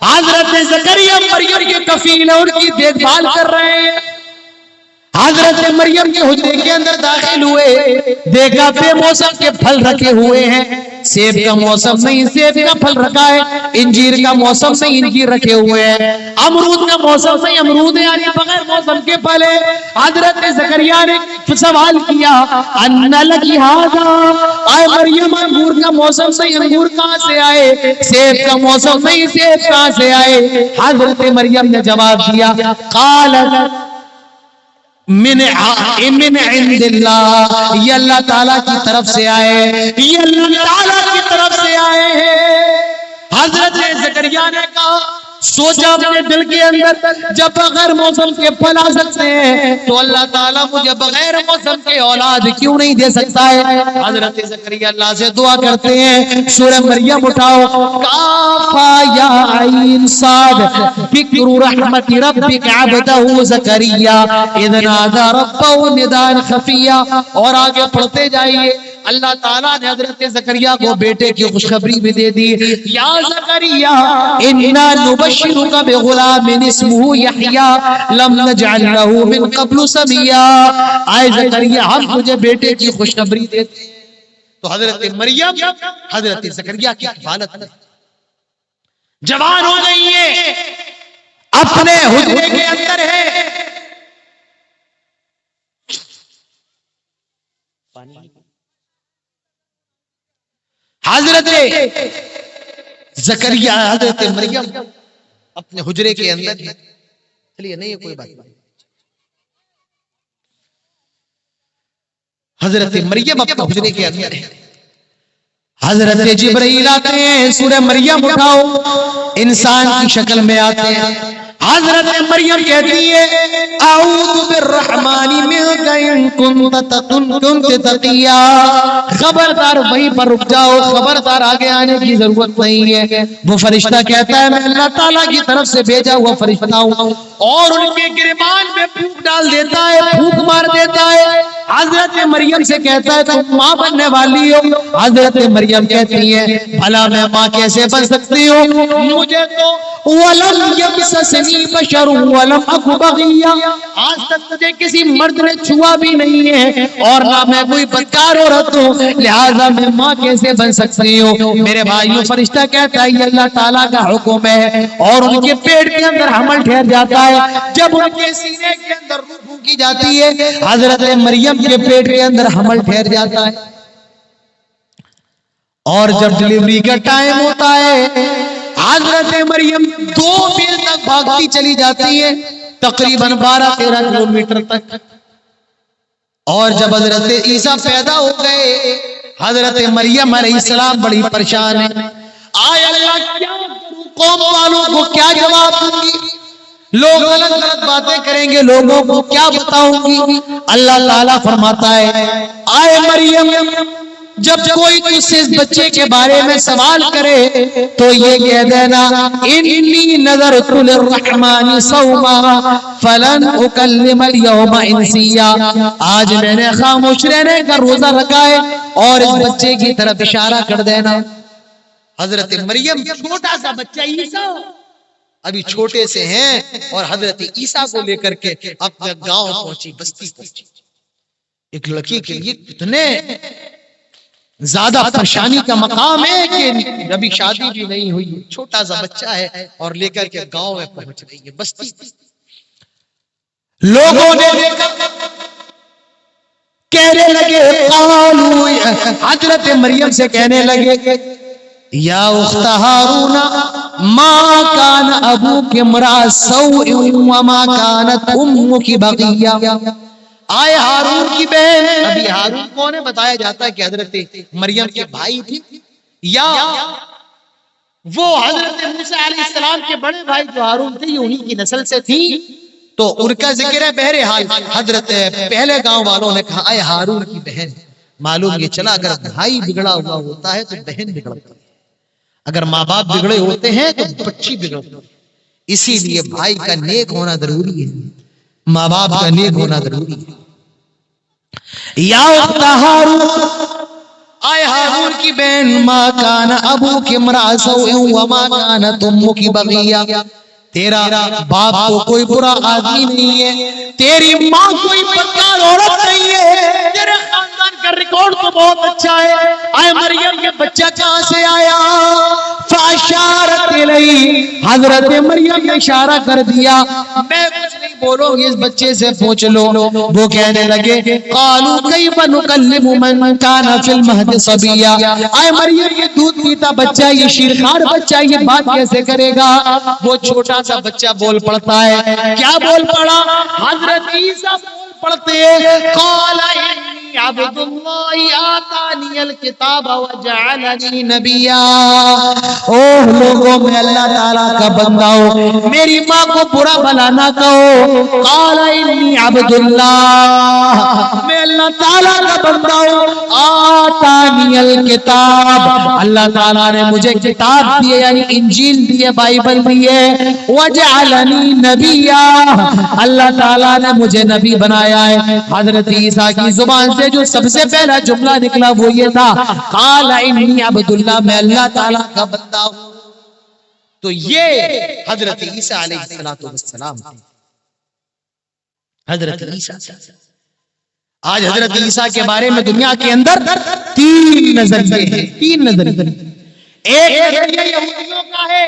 حضرت زکریا مریم کے کفیل ہیں، ان کی دیکھ بھال کر رہے ہیں۔ حضرت مریم کے حجرے کے اندر داخل ہوئے، دیکھا بے موسم کے پھل رکھے ہوئے ہیں، سیب کا موسم نہیں سیب کا پھل رکھا ہے، انجیر کا موسم نہیں انجیر رکھے ہوئے ہیں، امرود کا موسم نہیں امرود ہے، یعنی بغیر موسم کے پھل ہے۔ حضرت زکریا نے سوال کیا ان لکی ھذا، اے مریم انگور کا موسم نہیں انگور کہاں سے آئے، سیب کا موسم نہیں سیب کہاں سے آئے؟ حضرت مریم نے جواب دیا قالت من عند اللہ، یہ اللہ تعالیٰ کی طرف سے آئے، یہ اللہ تعالیٰ کی طرف سے آئے ہیں۔ حضرت زکریا نے کہا سوچا اپنے دل کے اندر جب بغیر موسم کے پھل آ سکتے ہیں تو اللہ تعالیٰ مجھے بغیر موسم کے اولاد کیوں نہیں دے سکتا ہے؟ حضرت زکریا اللہ سے دعا کرتے ہیں، سورہ مریم اٹھاؤ، کافا یا عین صاد ذکر رحمت ربک عبدہ زکریا اذ نادى ربہ نداء خفیا، اور آگے پڑھتے جائیے۔ اللہ تعالیٰ نے حضرت زکریا کو بیٹے کی خوشخبری بھی دے دی، یا زکریا انا نبشرک بغلام اسمہ یحییٰ لم نجعل لہ من قبل سمیا، اے زکریا ہم تجھے بیٹے کی خوشخبری دیتے ہیں۔ تو حضرت مریم حضرت زکریا کی کفالت میں جوان ہو گئی ہے، اپنے حجرے کے اندر ہے، حضرت زکریا حضرت مریم اپنے حجرے کے اندر ہے۔ چلیے نہیں ہے کوئی بات نہیں، حضرت مریم اپنے حجرے کے اندر ہے، حضرت جبرائیل آتے ہیں، سورہ مریم اٹھاؤ، انسان کی شکل میں آتے ہیں۔ حضرت مریم کہتی ہے اعوذ بالرحمن منک ان کنت تقیا، خبردار وہیں پر رک جاؤ، خبردار آگے آنے کی ضرورت نہیں ہے۔ وہ فرشتہ کہتا ہے میں اللہ تعالیٰ کی طرف سے بھیجا ہوا فرشتہ ہوں، اور ان کے گریبان میں پھونک ڈال دیتا ہے، پھونک مار دیتا ہے۔ حضرت مریم سے کہتا ہے تم ماں بننے والی ہو، حضرت مریم کہتی ہے بھلا میں ماں کیسے بن سکتی ہوں، مجھے تو وَلَمْ يَمْسَسْنِي بَشَرٌ وَلَمْ أَكُ بَغِيًّا، آج تک مجھے کسی مرد نے چھوا بھی نہیں ہے اور نہ میں کوئی بدکار عورت ہوں، لہذا میں ماں کیسے بن سکتی ہوں۔ میرے بھائیوں فرشتہ کہتا ہے یہ اللہ تعالیٰ کا حکم ہے، اور ان کے پیٹ کے اندر حمل ٹھہر جاتا ہے۔ جب ان کے سینے کے اندر روح پھونکی جاتی ہے، حضرت مریم کے پیٹ کے اندر حمل ٹھہر جاتا ہے، اور جب ڈلیوری کا ٹائم ہوتا ہے حضرت مریم 2 میل تک بھاگتی چلی جاتی ہے، تقریباً 12-13 کلومیٹر تک، اور جب حضرت عیسیٰ پیدا ہو گئے حضرت مریم علیہ السلام بڑی پریشان ہے، آئے اللہ کیا کروں، قوم والوں کو کیا جواب دوں گی، لوگ غلط غلط باتیں کریں گے، لوگوں کو کیا بتاؤں گی۔ اللہ تعالیٰ فرماتا ہے آئے مریم جب کوئی تجھ سے اس بچے کے بارے میں سوال کرے تو یہ کہہ دینا انی نذرت للرحمن صوما فلن اکلم اليوم انسیا، آج میں نے خاموش رہنے کا روزہ رکھا ہے، اور اس بچے کی طرف اشارہ کر دینا۔ حضرت مریم چھوٹا سا بچہ عیسیٰ ابھی چھوٹے سے ہیں، اور حضرت عیسیٰ کو لے کر کے اپنے گاؤں پہنچی، بستی پہنچی۔ ایک لڑکی کے لیے کتنے زیادہ پریشانی کا مقام ہے کہ ابھی شادی بھی نہیں ہوئی، چھوٹا سا بچہ ہے اور لے کر کے گاؤں میں پہنچ رہی ہے، بستی۔ لوگوں نے کہنے لگے حضرت مریم سے کہنے لگے یا اخت ہارون ما کان ابوک امرأ سوء وما کانت امک بغیہ، آئے ہارون کی بہن، ابھی ہارون کون ہے بتایا جاتا ہے کہ حضرت مریم کے بھائی تھی، یا وہ حضرت موسیٰ علیہ السلام کے بڑے بھائی جو ہارون تھے یہ انہی کی نسل سے تھی، تو ان کا ذکر ہے۔ بہرحال حضرت پہلے گاؤں والوں نے کہا آئے ہارون کی بہن، معلوم یہ چلا اگر بھائی بگڑا ہوا ہوتا ہے تو بہن بگڑتی ہے، اگر ماں باپ بگڑے ہوتے ہیں تو بچی بگڑتی ہے، اسی لیے بھائی کا نیک ہونا ضروری ہے، ماں باپ کا نیک ہونا ضروری ہے۔ یا اخت ہارون، آئے ہارون کی بہن، ما کان ابوک امرأ سوء وما کانت امک بغیہ، تیرا باپ تو کوئی برا آدمی نہیں ہے، تیری ماں کوئی بدکار عورت نہیں ہے، تیرے خاندان کا ریکارڈ تو بہت اچھا ہے، اے مریم یہ بچہ کہاں سے آیا؟ فاشارت الیہ، حضرت مریم نے اشارہ کر دیا، میں کچھ نہیں بولوں گی، اس بچے سے پوچھ لو۔ وہ کہنے لگے قالوا کیف نکلم من کان فی المہد صبیا، اے مریم یہ دودھ پیتا بچہ، یہ شیرخوار بچہ، یہ بات کیسے کرے گا؟ وہ چھوٹا سا بچہ بول پڑتا ہے، کیا بول پڑا؟ حضرت عیسیٰ بول پڑتے ہیں قال انی عبد اللہ آتانی الکتاب وجعلنی نبیا۔ اوہ لوگوں میں اللہ تعالیٰ کا بندہ ہو، میری ماں کو برا بھلا نہ کہو۔ قال انی عبد اللہ، میں اللہ تعالیٰ کا بندہ ہوں، آتانی الکتاب، اللہ تعالیٰ نے مجھے کتاب دی ہے، یعنی انجیل دی ہے، بائبل دی ہے، وجعلنی نبیا، اللہ تعالیٰ نے مجھے نبی بنایا ہے۔ حضرت عیسیٰ کی زبان سے جو سب سے پہلا جملہ نکلا وہ یہ تھا قال انی عبد اللہ، میں اللہ تعالیٰ کا بندہ ہوں۔ تو یہ حضرت عیسیٰ علیہ السلام، حضرت عیسیٰ۔ آج حضرت عیسیٰ کے بارے میں دنیا کے اندر تین نظریے ہیں، تین نظریے۔ ایک نظریہ یہودیوں کا ہے،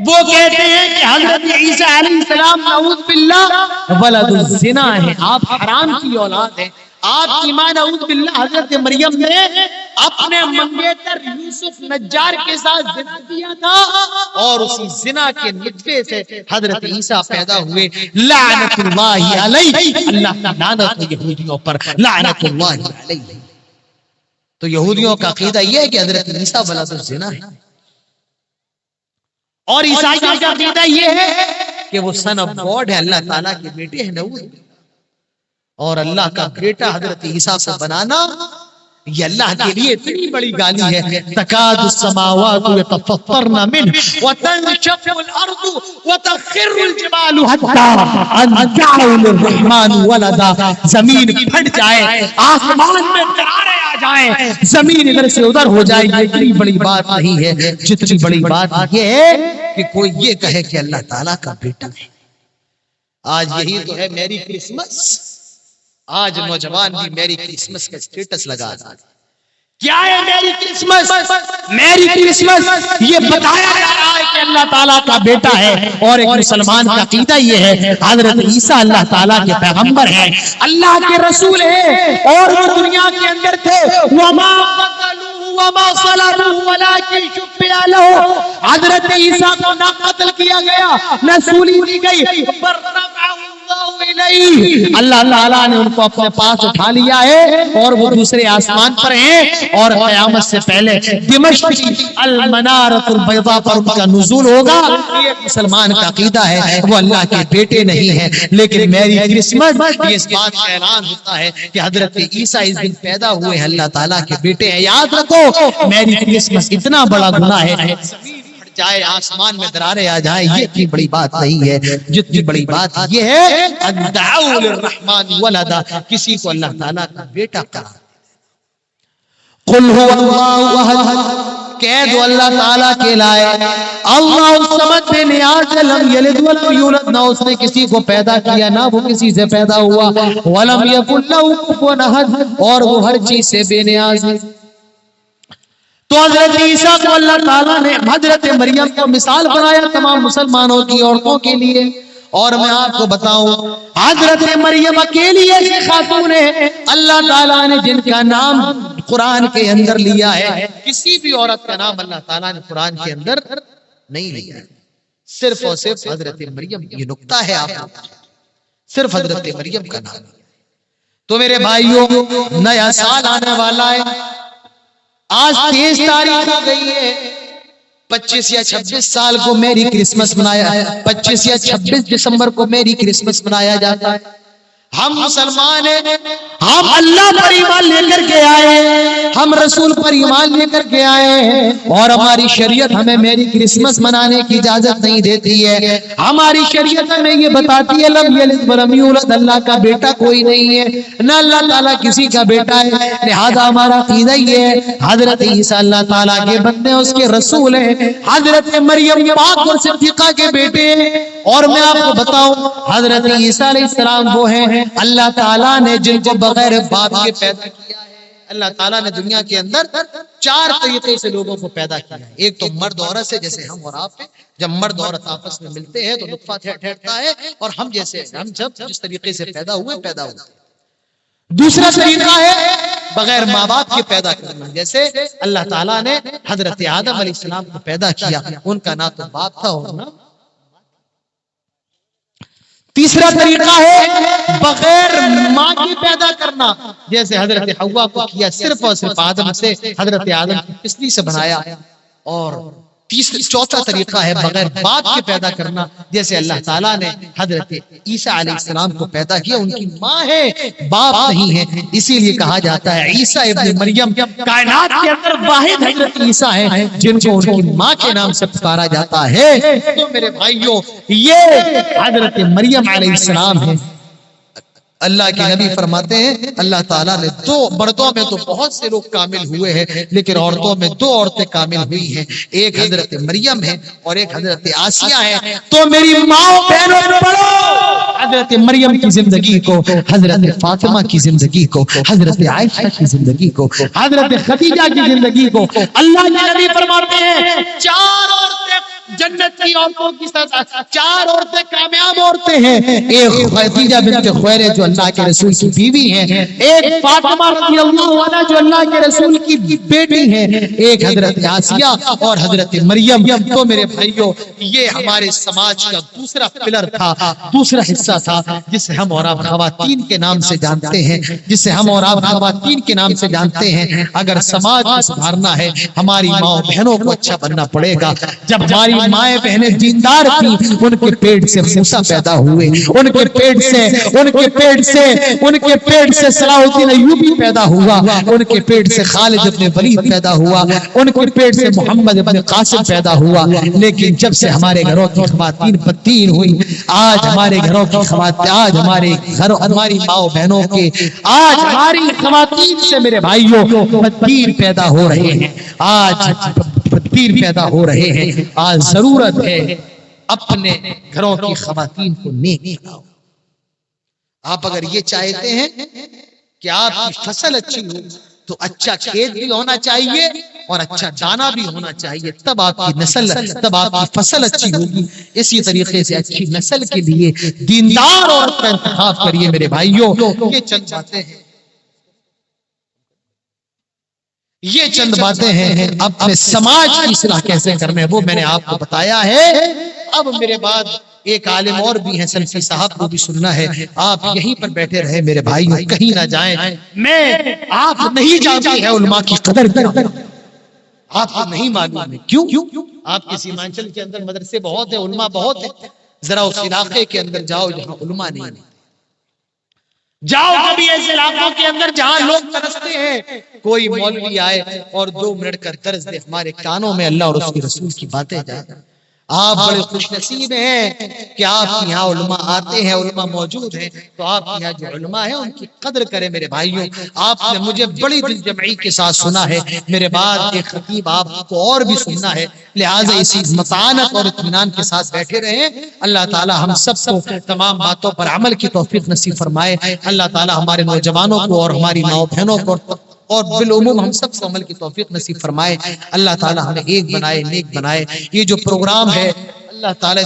وہ کہتے ہیں کہ حضرت عیسیٰ علیہ السلام نعوذ باللہ ولد الزنا ہے، آپ حرام کی اولاد ہیں، آپ کی ماں نعوذ باللہ حضرت مریم نے اپنے منگیتر یوسف نجار کے ساتھ زنا کیا تھا، اور اسی زنا کے نطفے سے حضرت عیسیٰ پیدا ہوئے، لعنت اللہ علیہ، اللہ کی لعنت یہودیوں پر، لعنت اللہ علیہ۔ تو یہودیوں کا عقیدہ یہ ہے کہ حضرت عیسیٰ ولد الزنا ہے، اور عیسائیوں کا عقیدہ یہ ہے کہ وہ سن آف گاڈ ہے، اللہ تعالیٰ کے بیٹے ہیں، نعوذ باللہ۔ اور اللہ کا بیٹا حضرت عیسیٰ کو بنانا یہ اللہ کے لیے اتنی بڑی گالی ہے، تکاد السماوات یتفطرن منہ وتنشق الارض وتخر الجبال حتی ان دعوا للرحمن ولدا، زمین پھٹ جائے، آسمان میں دراریں آ جائیں، زمین ادھر سے ادھر ہو جائے، یہ اتنی بڑی بات نہیں ہے، جتنی بڑی بات یہ ہے کہ کوئی یہ کہے کہ اللہ تعالیٰ کا بیٹا ہے۔ آج یہی تو ہے میری کرسمس، آج نوجوان بھی میری کرسمس کا سٹیٹس لگا رہا ہے۔ کیا ہے میری کرسمس؟ میری کرسمس یہ بتایا جا رہا ہے کہ اللہ تعالیٰ کا بیٹا ہے، اور ایک مسلمان کا عقیدہ یہ ہے حضرت عیسیٰ اللہ تعالیٰ کے پیغمبر ہیں، اللہ کے رسول ہیں، اور وہ دنیا کے اندر تھے، وما قتلوه وما صلبوه ولكن شبه له، حضرت عیسیٰ کو نہ قتل کیا گیا نہ سولی دی گئی، اللہ تعالیٰ نے ان کو اپنے پاس اٹھا لیا ہے، اور وہ دوسرے آسمان پر ہیں، اور قیامت سے پہلے دمشق کی المنارۃ البیضاء پر ان کا نزول ہوگا۔ یہ مسلمان کا عقیدہ ہے، وہ اللہ کے بیٹے نہیں ہیں، لیکن میری کرسمس یہ اس بات کا اعلان ہوتا ہے کہ حضرت عیسیٰ اس دن پیدا ہوئے ہیں، اللہ تعالیٰ کے بیٹے ہیں۔ یاد رکھو میری کرسمس اتنا بڑا گناہ ہے، چاہے آسمان میں درارے آ جائیں، یہ اتنی بڑی بات نہیں ہے، جتنی بڑی بات یہ ہے ان دعوا للرحمن ولدا، کسی کو اللہ تعالیٰ کا بیٹا قرار دے۔ قل هو اللہ احد، کہہ دو اللہ تعالیٰ کے لائے اللہ الصمد بے نیاز ہے، لم یلد ولم یولد، نہ اس نے کسی کو پیدا کیا نہ وہ کسی سے پیدا ہوا، ولم یکن لہ کفوا احد، اور وہ ہر چیز سے بے نیاز ہے۔ تو حضرت عیسیٰ کو اللہ تعالیٰ نے حضرت مریم کو مثال بنایا تمام مسلمانوں کی عورتوں کے لیے، اور میں آپ کو بتاؤں حضرت مریم اکیلی ایسی خاتون ہے اللہ تعالیٰ نے جن کا نام قرآن کے اندر لیا ہے، کسی بھی عورت کا نام اللہ تعالیٰ نے قرآن کے اندر نہیں لیا ہے، صرف اور صرف حضرت مریم۔ یہ نکتہ ہے، آپ صرف حضرت مریم کا نام۔ تو میرے بھائیوں نیا سال آنے والا ہے، آج 23 تاریخ ہو گئی ہے، 25 یا 26 سال کو میری کرسمس منایا، 25 یا 26 دسمبر کو میری کرسمس منایا جاتا ہے۔ ہم مسلمان ہیں, ہم اللہ پر ایمان لے کر کے آئے, ہم رسول پر ایمان لے کر کے آئے ہیں, اور ہماری شریعت ہمیں میری کرسمس منانے کی اجازت نہیں دیتی ہے. ہماری شریعت ہمیں یہ بتاتی ہے لم یلد ولم یولد, اللہ کا بیٹا کوئی نہیں ہے, نہ اللہ تعالیٰ کسی کا بیٹا ہے. لہذا ہمارا عقیدہ یہ ہے حضرت عیسیٰ اللہ تعالیٰ کے بندے, اس کے رسول ہیں. حضرت مریم پاک اور صدیقہ کے بیٹے ہیں. اور میں آپ کو بتاؤں حضرت عیسیٰ علیہ السلام وہ ہیں اللہ تعالیٰ نے جن کو بغیر باپ کے پیدا کیا ہے. اللہ تعالیٰ نے دنیا کے اندر 4 طریقے سے لوگوں کو پیدا کیا ہے. ایک تو مرد عورت سے, جیسے ہم اور آپ ہیں, جب مرد عورت آپس میں ملتے ہیں تو نطفہ ٹھہرتا ہے, اور ہم جب جس طریقے سے پیدا ہوئے. دوسرا طریقہ ہے بغیر ماں باپ کے پیدا کرنا, جیسے اللہ تعالیٰ نے حضرت آدم علیہ السلام کو پیدا کیا, ان کا نہ تو باپ تھا اور نہ. تیسرا طریقہ ہے بغیر ماں کی پیدا کرنا, جیسے حضرت حوا کو کیا صرف اور صرف آدم سے, حضرت آدم کی پسلی سے بنایا. اور چوتھا طریقہ ہے بغیر باپ کے پیدا کرنا, جیسے اللہ تعالیٰ نے حضرت عیسیٰ علیہ السلام کو پیدا کیا, ان کی ماں ہے باپ نہیں ہے. اسی لیے کہا جاتا ہے عیسیٰ ابن مریم کائنات کے اندر واحد حضرت عیسیٰ ہیں جن کو ان کی ماں کے نام سے پکارا جاتا ہے. تو میرے بھائیوں یہ حضرت مریم علیہ السلام ہیں. اللہ کے نبی فرماتے ہیں اللہ تعالیٰ نے 2 مردوں میں تو بہت سے لوگ کامل ہوئے ہیں, لیکن عورتوں میں 2 عورتیں کامل ہوئی ہیں, ایک حضرت مریم ہے اور ایک حضرت آسیہ ہے. تو میری ماں بہنوں پڑھو حضرت مریم کی زندگی کو, حضرت فاطمہ کی زندگی کو, حضرت عائشہ کی زندگی کو, حضرت خدیجہ کی زندگی کو. اللہ کے نبی فرماتے ہیں 4 عورتیں جنت کی عورتوں کی ساتھ 4 عورتیں کامیاب عورتیں ہیں. ایک خدیجہ بنت خویلد جو اللہ کے رسول کی بیوی ہیں, ایک فاطمہ رضی اللہ عنہا جو اللہ کے رسول کی بیٹی ہیں, ایک حضرت آسیہ اور حضرت مریم. تو میرے بھائیوں یہ ہمارے سماج کا دوسرا پلر تھا, دوسرا حصہ تھا, جسے ہم اور آپ خواتین کے نام سے جانتے ہیں, جسے ہم اور آپ خواتین کے نام سے جانتے ہیں. اگر سماج کو سدھارنا ہے ہماری ماں بہنوں کو اچھا بننا پڑے گا. جب ہماری مائیں بہنیں دیندار تھیں, ان کے پیٹ سے موسیٰ پیدا ہوئے, ان کے پیٹ سے صلاح الدین ایوبی پیدا ہوا, ان کے پیٹ سے خالد ابن ولید پیدا ہوا, ان کے پیٹ سے محمد ابن قاسم پیدا ہوا. لیکن جب سے ہمارے گھروں کی خواتین بدین ہوئی, آج ہمارے گھروں کی خواتین, آج ہمارے گھروں ہماری ماں بہنوں کے, آج ہماری خواتین سے میرے بھائیوں بدین پیدا ہو رہے ہیں, آج بدین پیدا ہو رہے ہیں. آج ضرورت ہے اپنے گھروں کی خواتین کو نیک بناؤ. آپ اگر یہ چاہتے ہیں کہ آپ کی فصل اچھی ہو تو اچھا کھیت بھی ہونا چاہیے اور اچھا دانا بھی ہونا چاہیے, تب آپ کی نسل, تب آپ کی فصل اچھی ہوگی. اسی طریقے سے اچھی نسل کے لیے دیندار عورت کا انتخاب کریے میرے بھائیوں. یہ چند باتیں ہیں, یہ چند باتیں ہیں اپنے سماج کی اصلاح کیسے کرنے, وہ میں نے آپ کو بتایا ہے. اب میرے بعد ایک عالم اور بھی ہیں, سلفی صاحب کو بھی سننا ہے. آپ یہیں پر بیٹھے رہے میرے بھائیوں, کہیں نہ جائیں. میں آپ نہیں جانتے ہیں علماء کی قدر کیا, آپ کو نہیں معلوم ہے. کیوں؟ آپ کے سیمانچل کے اندر مدرسے بہت ہیں, علماء بہت ہیں. ذرا اس علاقے کے اندر جاؤ جہاں علماء نہیں ہیں. جاؤ کبھی ایسے علاقوں کے اندر جہاں لوگ ترستے ہیں, کوئی مولوی آئے اور 2 منٹ کا درس دے, ہمارے کانوں میں اللہ اور اس کے رسول کی باتیں جائیں. آپ بڑے خوش نصیب ہیں کہ آپ یہاں علماء آتے ہیں, علماء موجود ہیں. تو آپ یہاں جو علماء ہیں ان کی قدر کریں میرے بھائیوں. آپ نے مجھے بڑی دل جمعی کے ساتھ سنا ہے, میرے بعد ایک خطیب آپ کو اور بھی سننا ہے. لہٰذا اسی متانت اور اطمینان کے ساتھ بیٹھے رہیں. اللہ تعالی ہم سب کو تمام باتوں پر عمل کی توفیق نصیب فرمائے. اللہ تعالی ہمارے نوجوانوں کو اور ہماری ماں بہنوں کو اور بالعموم ہم سب کو عمل کی توفیق نصیب فرمائے. اللہ تعالی ہمیں ایک بنائے, نیک بنائے. یہ جو پروگرام ہے اللہ تعالی